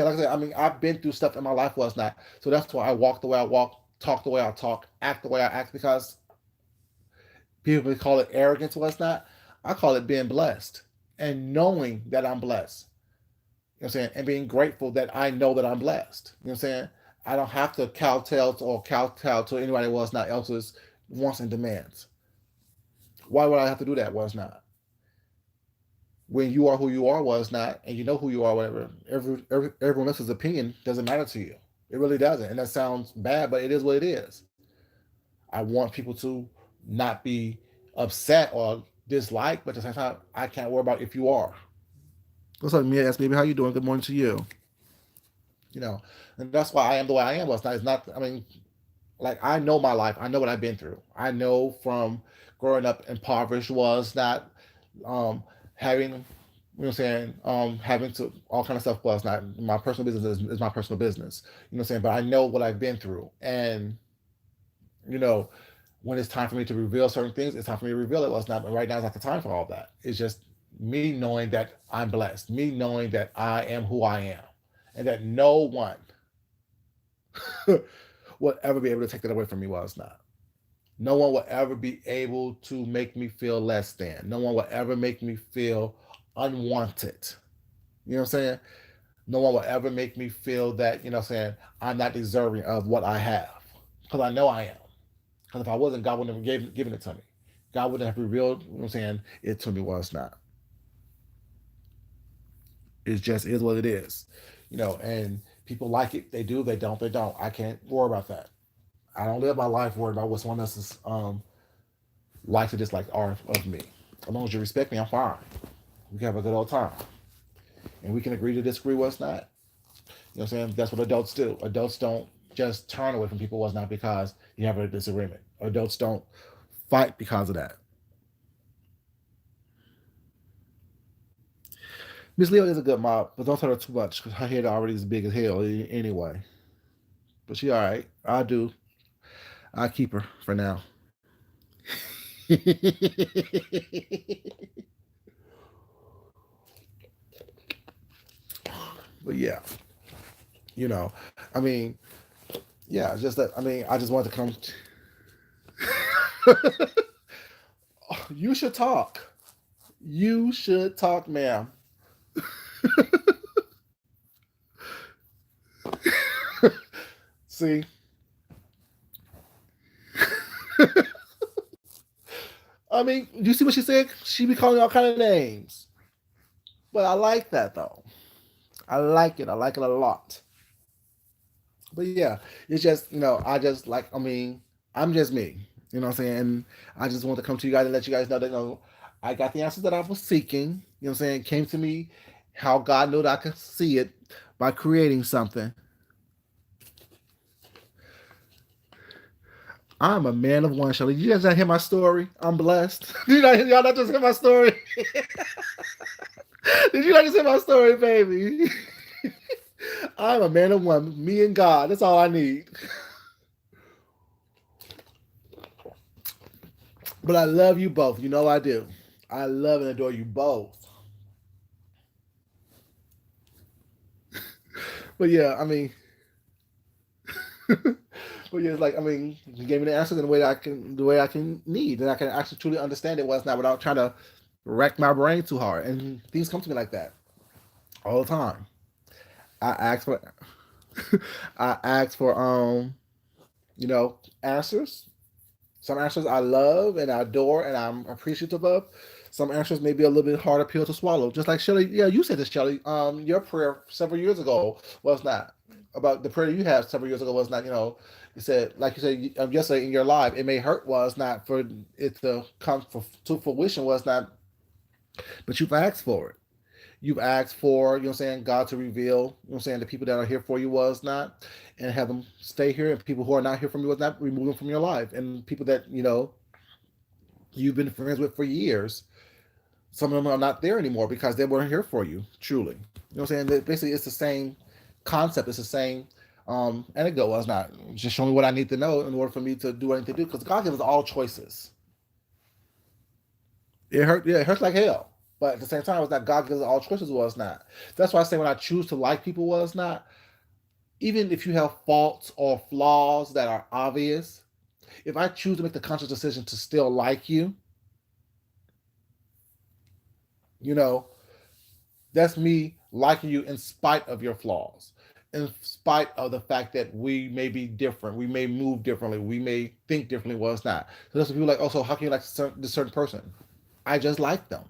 like I said, I mean, I've been through stuff in my life was not. So that's why I walk the way I walk, talk the way I talk, act the way I act, because people call it arrogance was not. I call it being blessed and knowing that I'm blessed. You know what I'm saying? And being grateful that I know that I'm blessed. You know what I'm saying? I don't have to kowtow or kowtow to anybody was not else's wants and demands. Why would I have to do that? Was not. When you are who you are, was not, and you know who you are, whatever. Everyone else's opinion doesn't matter to you. It really doesn't, and that sounds bad, but it is what it is. I want people to not be upset or dislike, but at the same time, I can't worry about if you are. What's up, Mia? Ask baby, how you doing? Good morning to you. You know, and that's why I am the way I am. Well, it's not. I mean, like I know my life. I know what I've been through. I know from growing up impoverished was not um, having, you know what I'm saying, having to all kind of stuff was not my personal business is my personal business. You know what I'm saying? But I know what I've been through, and you know, when it's time for me to reveal certain things, it's time for me to reveal it. Well, it's not. But right now, it's not the time for all that. It's just me knowing that I'm blessed, me knowing that I am who I am, and that no one will ever be able to take that away from me. Well, it's not. No one will ever be able to make me feel less than. No one will ever make me feel unwanted. You know what I'm saying? No one will ever make me feel that, you know what I'm saying, I'm not deserving of what I have. Because I know I am. Because if I wasn't, God wouldn't have given it to me. God wouldn't have revealed, you know what I'm saying, it to me was not. It just is what it is. You know, and people like it, they do, they don't, they don't. I can't worry about that. I don't live my life worried about what someone else's like or dislike are of me. As long as you respect me, I'm fine. We can have a good old time. And we can agree to disagree what's not. You know what I'm saying? That's what adults do. Adults don't just turn away from people what's not because you have a disagreement. Adults don't fight because of that. Miss Leo is a good mom, but don't tell her too much because her head already is big as hell anyway. But she all right. I do. I keep her for now. But yeah, you know, I mean, yeah, just that. I mean, I just wanted to come. You should talk. You should talk, ma'am. See, I mean, you see what she said? She be calling all kind of names, but I like that though. I like it. I like it a lot. But yeah, it's just I just like. I mean, I'm just me. You know what I'm saying? And I just want to come to you guys and let you guys know that I got the answers that I was seeking. You know what I'm saying? It came to me how God knew that I could see it by creating something. I'm a man of one, Shelly. Did you guys not hear my story? I'm blessed. Y'all not just hear my story? Did you not just hear my story, baby? I'm a man of one. Me and God. That's all I need. But I love you both. You know I do. I love and adore you both. But yeah, I mean, but yeah, it's like I mean, you gave me the answer in the way I can need, and I can actually truly understand it was not without trying to wreck my brain too hard. And things come to me like that all the time. I ask for, I ask for answers. Some answers I love and I adore and I'm appreciative of. Some answers may be a little bit harder pill to swallow. Just like Shelly, yeah, you said this, Shelly. Your prayer several years ago was not about the prayer you had several years ago was not. You said like you said yesterday in your live, it may hurt was not for it to come to fruition was not, but you've asked for it. You've asked for, God to reveal, the people that are here for you was not, and have them stay here, and people who are not here from you was not, remove them from your life, and people that you've been friends with for years, some of them are not there anymore because they weren't here for you truly. Basically, it's the same concept. It's the same anecdote. Was not just show me what I need to know in order for me to do what I need to do, because God gives us all choices. It hurt. Yeah, it hurts like hell. But at the same time, it's not God gives us all choices. Was not. That's why I say when I choose to like people, was not. Even if you have faults or flaws that are obvious, if I choose to make the conscious decision to still like you, you know, that's me liking you in spite of your flaws, in spite of the fact that we may be different, we may move differently, we may think differently. Well, it's not. So that's what people like. Oh, so how can you like this certain person? I just like them.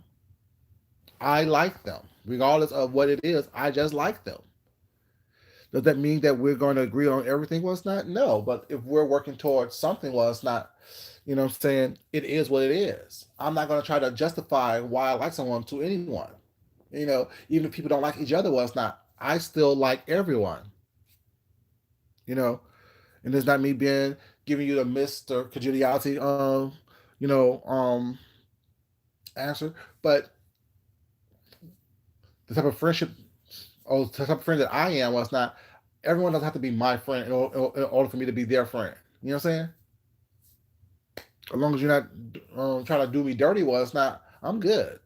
I like them, regardless of what it is. I just like them. Does that mean that we're going to agree on everything? Well, it's not. No, but if we're working towards something, well, it's not. What I'm saying? It is what it is. I'm not going to try to justify why I like someone to anyone. Even if people don't like each other, well, it's not. I still like everyone. You know, and it's not me being giving you the Mr. Congeniality, you know, um, answer, but the type of friendship, or the type of friend that I am, was not. Everyone doesn't have to be my friend in order for me to be their friend. You know what I'm saying? As long as you're not trying to do me dirty, well, it's not. I'm good.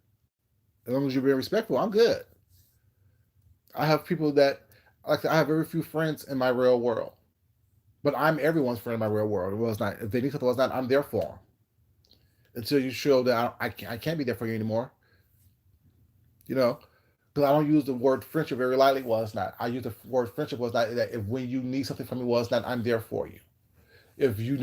As long as you're being respectful, I'm good. I have people that like I have very few friends in my real world, but I'm everyone's friend in my real world. It was not. If they need something, was not. I'm there for them until you show that I can't be there for you anymore. You know, because I don't use the word friendship very lightly. Was not. I use the word friendship was not that if when you need something from me was not. I'm there for you. If you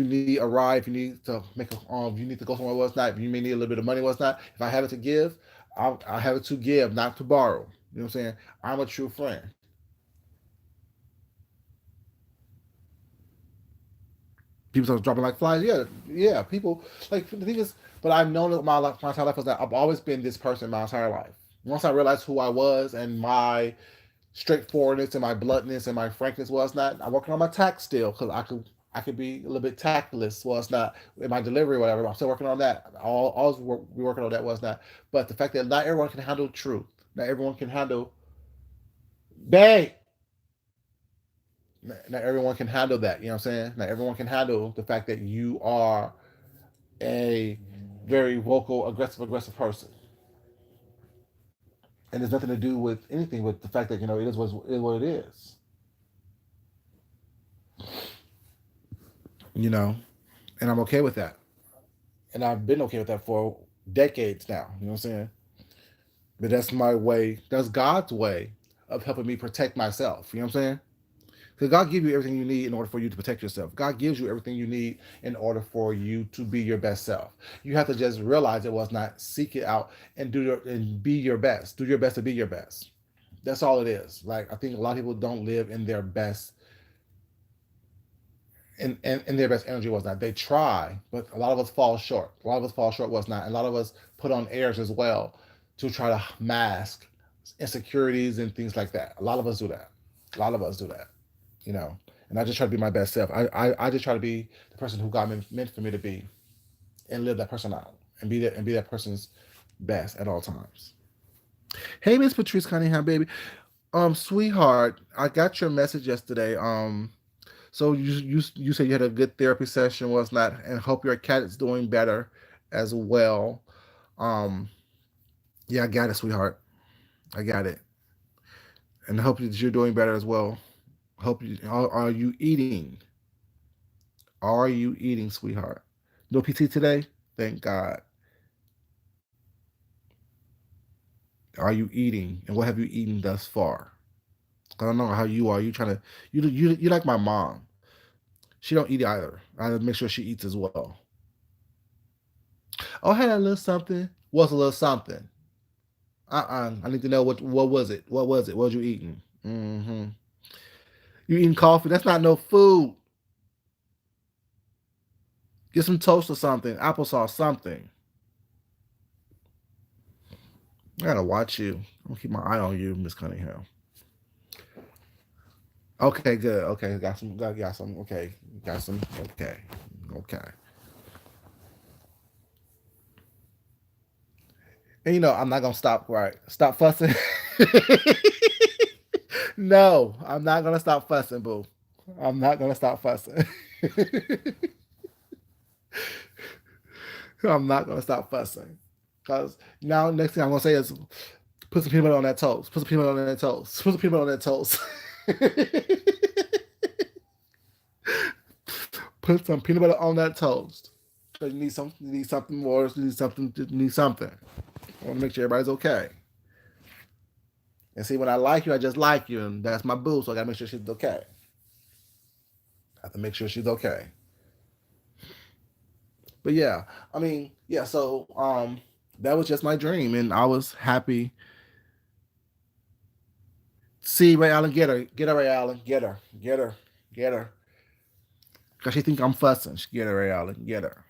need a ride, if you need to make if you need to go somewhere, was not. If you may need a little bit of money, was not. If I have it to give, I have it to give, not to borrow. You know what I'm saying? I'm a true friend. People start dropping like flies. Yeah, yeah. People like the thing is, but I've known that my entire life was that I've always been this person my entire life. Once I realized who I was and my straightforwardness and my bluntness and my frankness was not. I'm working on my tact still because I could be a little bit tactless. Was not in my delivery or whatever. I'm still working on that. All we working on that was not. But the fact that not everyone can handle truth. Not everyone can handle. Bang. Not everyone can handle that. You know what I'm saying? Not everyone can handle the fact that you are a very vocal, aggressive person. And there's nothing to do with anything with the fact that it is what it is. You know, and I'm okay with that. And I've been okay with that for decades now. You know what I'm saying? But that's my way. That's God's way of helping me protect myself. You know what I'm saying? Because God gives you everything you need in order for you to protect yourself. God gives you everything you need in order for you to be your best self. You have to just realize it was not seek it out and be your best. Do your best to be your best. That's all it is. Like I think a lot of people don't live in their best in their best energy was not. They try, but a lot of us fall short. A lot of us fall short was not. And a lot of us put on airs as well to try to mask insecurities and things like that. A lot of us do that. A lot of us do that, you know. And I just try to be my best self. I just try to be the person who God meant for me to be and live that person out and be that person's best at all times. Hey, Miss Patrice Cunningham, baby. Sweetheart, I got your message yesterday. So you said you had a good therapy session, was not, and hope your cat is doing better as well. Um, yeah, I got it, sweetheart. I got it, and I hope that you're doing better as well. Hope you are you eating? Are you eating, sweetheart? No PT today? Thank God. Are you eating? And what have you eaten thus far? I don't know how you are. You trying to you like my mom. She don't eat either. I make sure she eats as well. Oh, I had a little something. What's a little something? I need to know what was it? What was it? What was you eating? Mm-hmm. You eating coffee? That's not no food. Get some toast or something. Applesauce, something. I gotta watch you. I'm gonna keep my eye on you, Miss Cunningham. Okay, good. Okay, got some. Okay, got some. Okay, okay. And I'm not gonna stop. Right? Stop fussing. No, I'm not gonna stop fussing, boo. I'm not gonna stop fussing. I'm not gonna stop fussing. Cause now next thing I'm gonna say is put some peanut butter on that toast. Put some peanut butter on that toast. Put some peanut butter on that toast. Put some peanut butter on that toast. Cause you need something more. You need something. I want to make sure everybody's okay. And see, when I like you, I just like you, and that's my boo. So I gotta make sure she's okay. I have to make sure she's okay. But yeah, I mean, yeah. So that was just my dream, and I was happy. See, Ray Allen, get her, Ray Allen, get her, get her. Cause she think I'm fussing. Get her, Ray Allen, get her.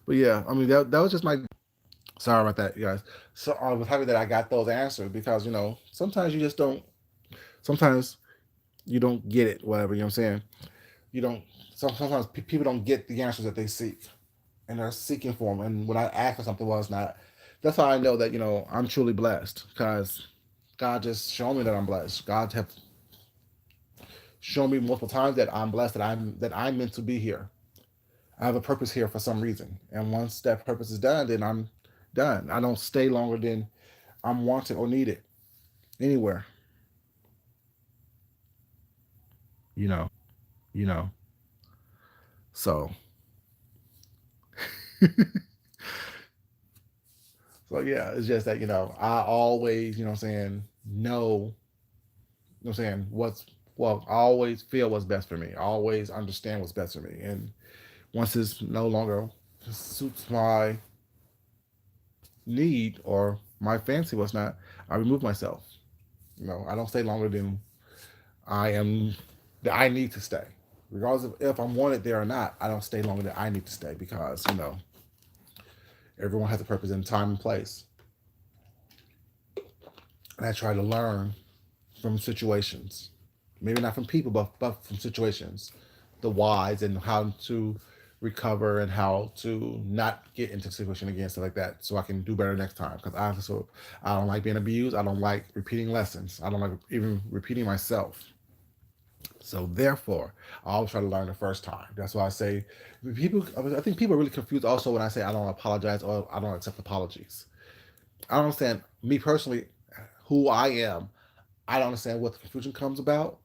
But yeah, I mean that was just my. Sorry about that, you guys. So I was happy that I got those answers because sometimes you just don't. Sometimes you don't get it. Whatever you know what I'm saying. You don't. Sometimes people don't get the answers that they seek, and they're seeking for them. And when I ask for something, well, it's not. That's how I know that I'm truly blessed because God just showed me that I'm blessed. God have shown me multiple times that I'm blessed, that I'm meant to be here. I have a purpose here for some reason, and once that purpose is done, then I'm done. I don't stay longer than I'm wanted or needed anywhere. You know, you know. So, so yeah, it's just that I always what I'm saying know what I'm saying what's well I always feel what's best for me. I always understand what's best for me, and once it's no longer suits my need or my fancy was not, I remove myself. I don't stay longer than I am that I need to stay. Regardless of if I'm wanted there or not, I don't stay longer than I need to stay because everyone has a purpose in time and place. And I try to learn from situations, maybe not from people, but from situations, the whys and how to recover and how to not get into a situation again, stuff like that, so I can do better next time. Because I don't like being abused. I don't like repeating lessons. I don't like even repeating myself. So therefore, I always try to learn the first time. That's why I say people. I think people are really confused also when I say I don't apologize or I don't accept apologies. I don't understand me personally, who I am. I don't understand what the confusion comes about.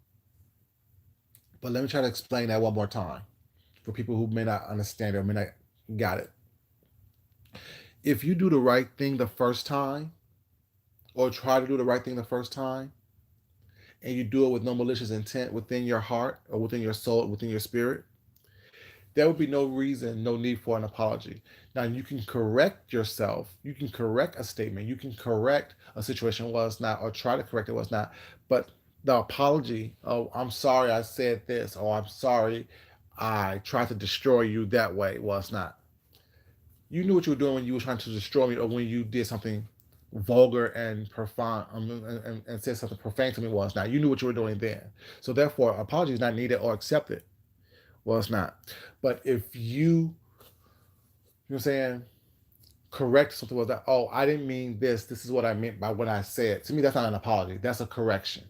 But let me try to explain that one more time for people who may not understand it or may not got it. If you do the right thing the first time, or try to do the right thing the first time, and you do it with no malicious intent within your heart or within your soul, within your spirit, there would be no reason, no need for an apology. Now, you can correct yourself, you can correct a statement, you can correct a situation was not, or try to correct it was not, but the apology, oh, I'm sorry I said this, or I'm sorry I tried to destroy you that way, was not. You knew what you were doing when you were trying to destroy me, or when you did something vulgar and profane, and said something profane to me, was not. You knew what you were doing then. So therefore, apology is not needed or accepted. Well, it's not. But if you know what I'm saying, correct something was that, oh, I didn't mean this. This is what I meant by what I said. To me, that's not an apology. That's a correction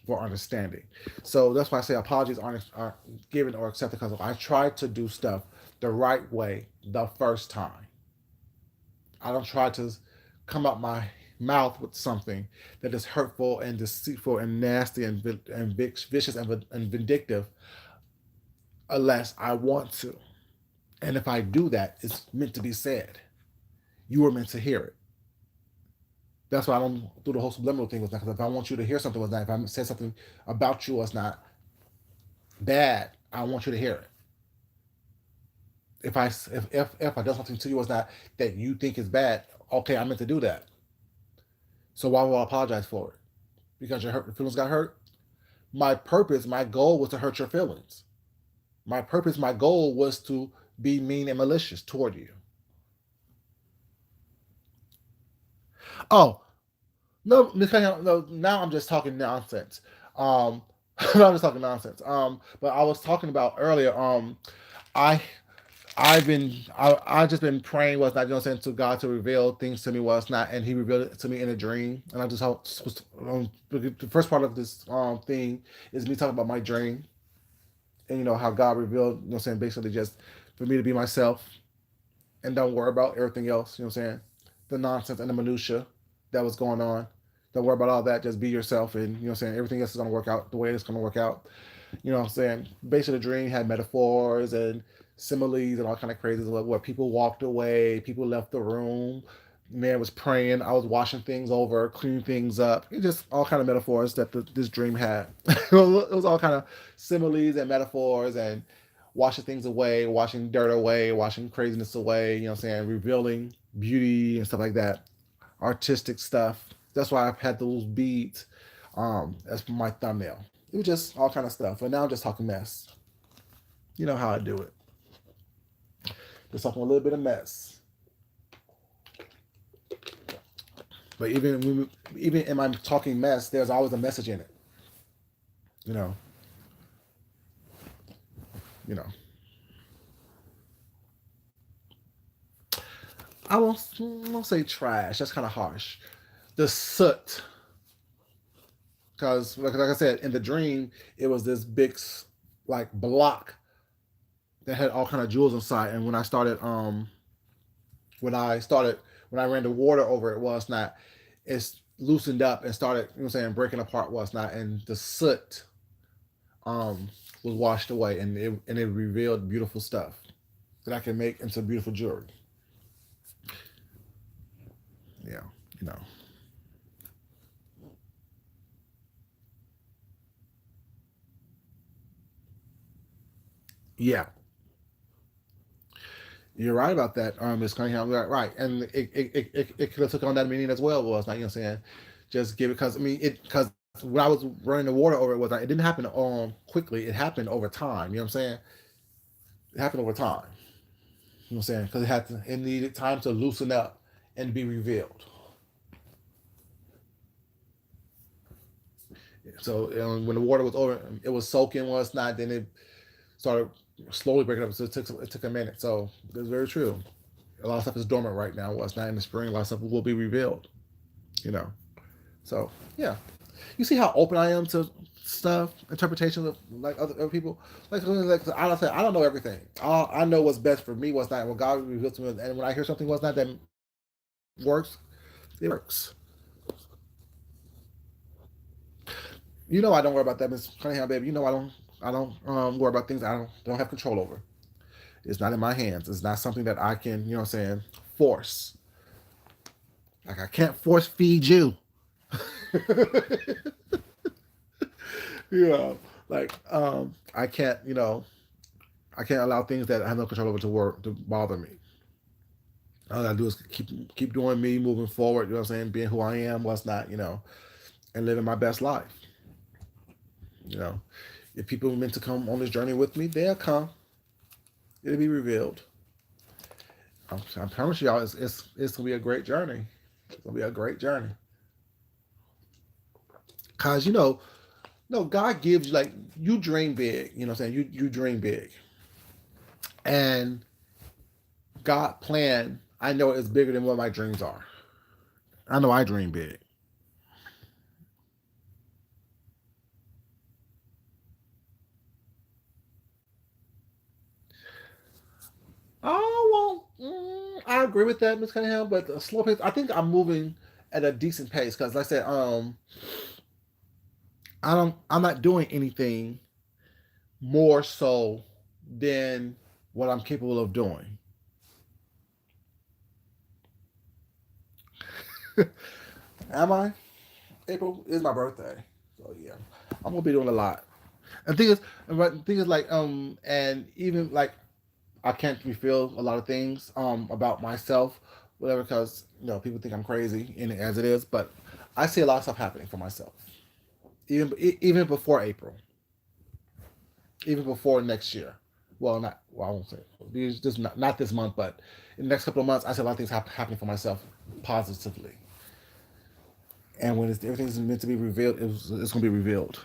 for understanding. So that's why I say apologies aren't given or accepted, because I tried to do stuff the right way the first time. I don't try to come out my mouth with something that is hurtful and deceitful and nasty and vicious and vindictive unless I want to. And if I do that, it's meant to be said. You were meant to hear it. That's why I don't do the whole subliminal thing with that. Because if I want you to hear something with that, if I said something about you was not bad, I want you to hear it. If I do something to you was not that you think is bad, okay, I meant to do that. So why will I apologize for it? Because your feelings got hurt. My purpose, my goal was to hurt your feelings. My purpose, my goal was to be mean and malicious toward you. Oh, no, no, now I'm just talking nonsense. Um, I'm just talking nonsense. But I was talking about earlier. I I just been praying what's not, you know what I'm saying, to God to reveal things to me what's not, and He revealed it to me in a dream. And I just hope the first part of this thing is me talking about my dream, and how God revealed, you know what I'm saying, basically just for me to be myself and don't worry about everything else, you know what I'm saying, the nonsense and the minutia that was going on. Don't worry about all that. Just be yourself, and what I'm saying, everything else is gonna work out the way it's gonna work out. What I'm saying? Basically, the dream had metaphors and similes and all kind of crazy, where people walked away, people left the room. Man was praying. I was washing things over, cleaning things up. It just all kind of metaphors that this dream had. It was all kind of similes and metaphors and washing things away, washing dirt away, washing craziness away. You know what I'm saying? Revealing beauty and stuff like that, artistic stuff. That's why I've had those beads as my thumbnail. It was just all kind of stuff. But now I'm just talking mess. You know how I do it. Just talking a little bit of mess. But even in my talking mess, there's always a message in it. You know. You know. I won't say trash. That's kind of harsh. The soot, because like I said, in the dream, it was this big like block that had all kind of jewels inside. And when I started when I ran the water over it, was not, it's loosened up and started, what I'm saying, breaking apart, was not, and the soot um was washed away, and it revealed beautiful stuff that I can make into beautiful jewelry. Yeah, you know. Yeah, you're right about that. It's kind of right, and it could have took on that meaning as well. Was not, saying, just give it, because I mean it, because when I was running the water over it, was like, it didn't happen quickly. It happened over time. You know what I'm saying? It happened over time. You know what I'm saying? Because it needed time to loosen up and be revealed. So when the water was over, it was soaking. Was not. Then it started slowly breaking up. So it took a minute. So it's very true. A lot of stuff is dormant right now. What's not in the spring, a lot of stuff will be revealed. You know. So yeah, you see how open I am to stuff, interpretations of like other people. Like I don't know everything. I know what's best for me. What's not. When God reveals to me, and when I hear something what's not that works, it works. I don't worry about that, Miss Cunningham, baby. I don't worry about things I don't have control over. It's not in my hands. It's not something that I can, what I'm saying, force. Like, I can't force feed you. you know, like I can't, I can't allow things that I have no control over to bother me. All I gotta do is keep doing me, moving forward. You know what I'm saying? Being who I am, what's not. And living my best life. You know, if people are meant to come on this journey with me, they'll come. It'll be revealed. I promise y'all, it's gonna be a great journey. It's gonna be a great journey. Cause no, God gives you, like, you dream big. You know what I'm saying? You dream big, and God plan, I know, is bigger than what my dreams are. I know I dream big. Oh well, I agree with that, Miss Cunningham. But a slow pace. I think I'm moving at a decent pace because, like I said, I'm not doing anything more so than what I'm capable of doing. Am I? April is my birthday, so yeah, I'm gonna be doing a lot. And thing is like and even like I can't reveal a lot of things about myself, whatever, because people think I'm crazy, and as it is, but I see a lot of stuff happening for myself, even before April, even before next year. Well, not well, I won't say it. Just not this month, but in the next couple of months, I see a lot of things happening for myself positively. And when everything's meant to be revealed, it's going to be revealed.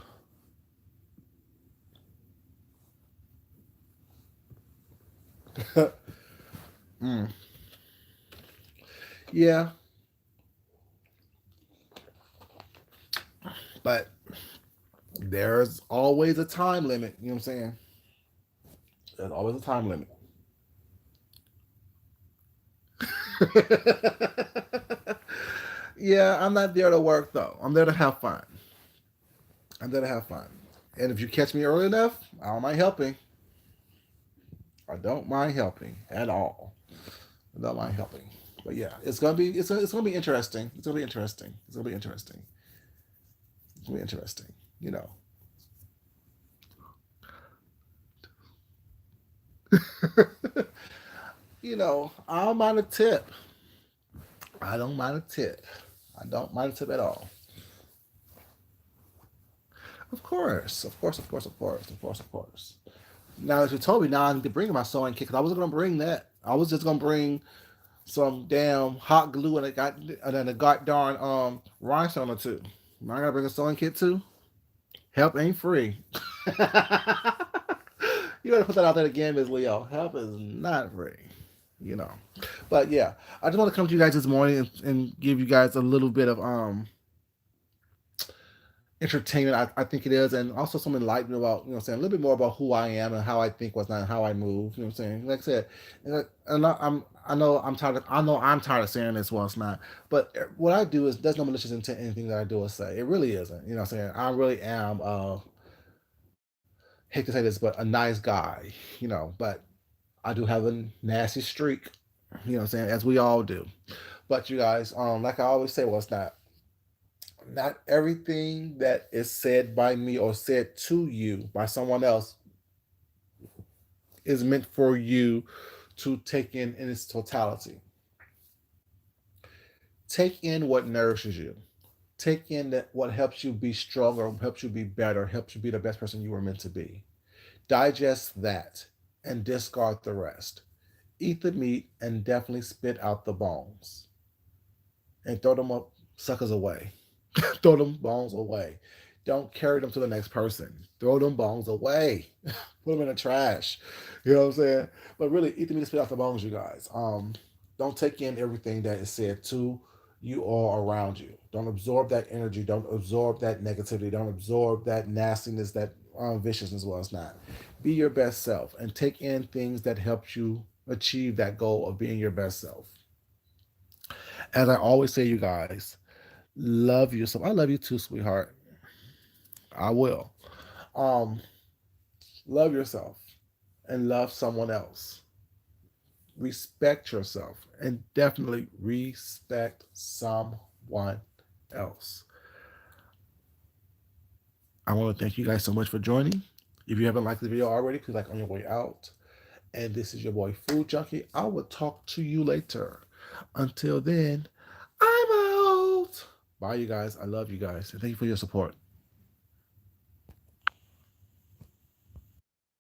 Mm. Yeah, but there's always a time limit. You know what I'm saying? There's always a time limit. Yeah, I'm not there to work though. I'm there to have fun. I'm there to have fun. And if you catch me early enough, I don't mind helping. I don't mind helping at all. I don't mind helping. But yeah, it's gonna be interesting. It's gonna be interesting. It's gonna be interesting. It's gonna be interesting. You know. I don't mind a tip. I don't mind a tip. I don't mind a tip at all. Of course, of course, of course, of course, of course, of course. Now that you told me, now I need to bring my sewing kit because I wasn't gonna bring that. I was just gonna bring some damn hot glue and then a god darn rhinestone or two. Now I gotta bring a sewing kit too. Help ain't free. You gotta put that out there again, Ms. Leo. Help is not free. You know. But yeah, I just want to come to you guys this morning and give you guys a little bit of entertainment. I think it is, and also some enlightenment about, what I'm saying, a little bit more about who I am and how I think, what's not, and how I move. You know what I'm saying? Like I said, I know I'm tired of saying this, what's not, but what I do is there's no malicious intent in anything that I do or say. It really isn't. You know what I'm saying? I really am. Hate to say this, but a nice guy. But I do have a nasty streak. You know what I'm saying? As we all do. But you guys, like I always say, what's not everything that is said by me or said to you by someone else is meant for you to take in its totality. Take in what nourishes you. Take in what helps you be stronger, helps you be better, helps you be the best person you were meant to be. Digest that and discard the rest. Eat the meat and definitely spit out the bones and throw them up suckers away. Throw them bones away. Don't carry them to the next person. Throw them bones away. Put them in the trash. You know what I'm saying? But really, eat the meat and spit out the bones, you guys. Don't take in everything that is said to you or around you. Don't absorb that energy. Don't absorb that negativity. Don't absorb that nastiness, that viciousness. Well, it's not. Be your best self and take in things that help you achieve that goal of being your best self. As I always say, you guys, love yourself. I love you too, sweetheart. I will. Um, love yourself and love someone else. Respect yourself and definitely respect someone else. I want to thank you guys so much for joining. If you haven't liked the video already, please like on your way out. And this is your boy Food Junkie. I will talk to you later. Until then, I'm out. Bye, you guys. I love you guys. And thank you for your support.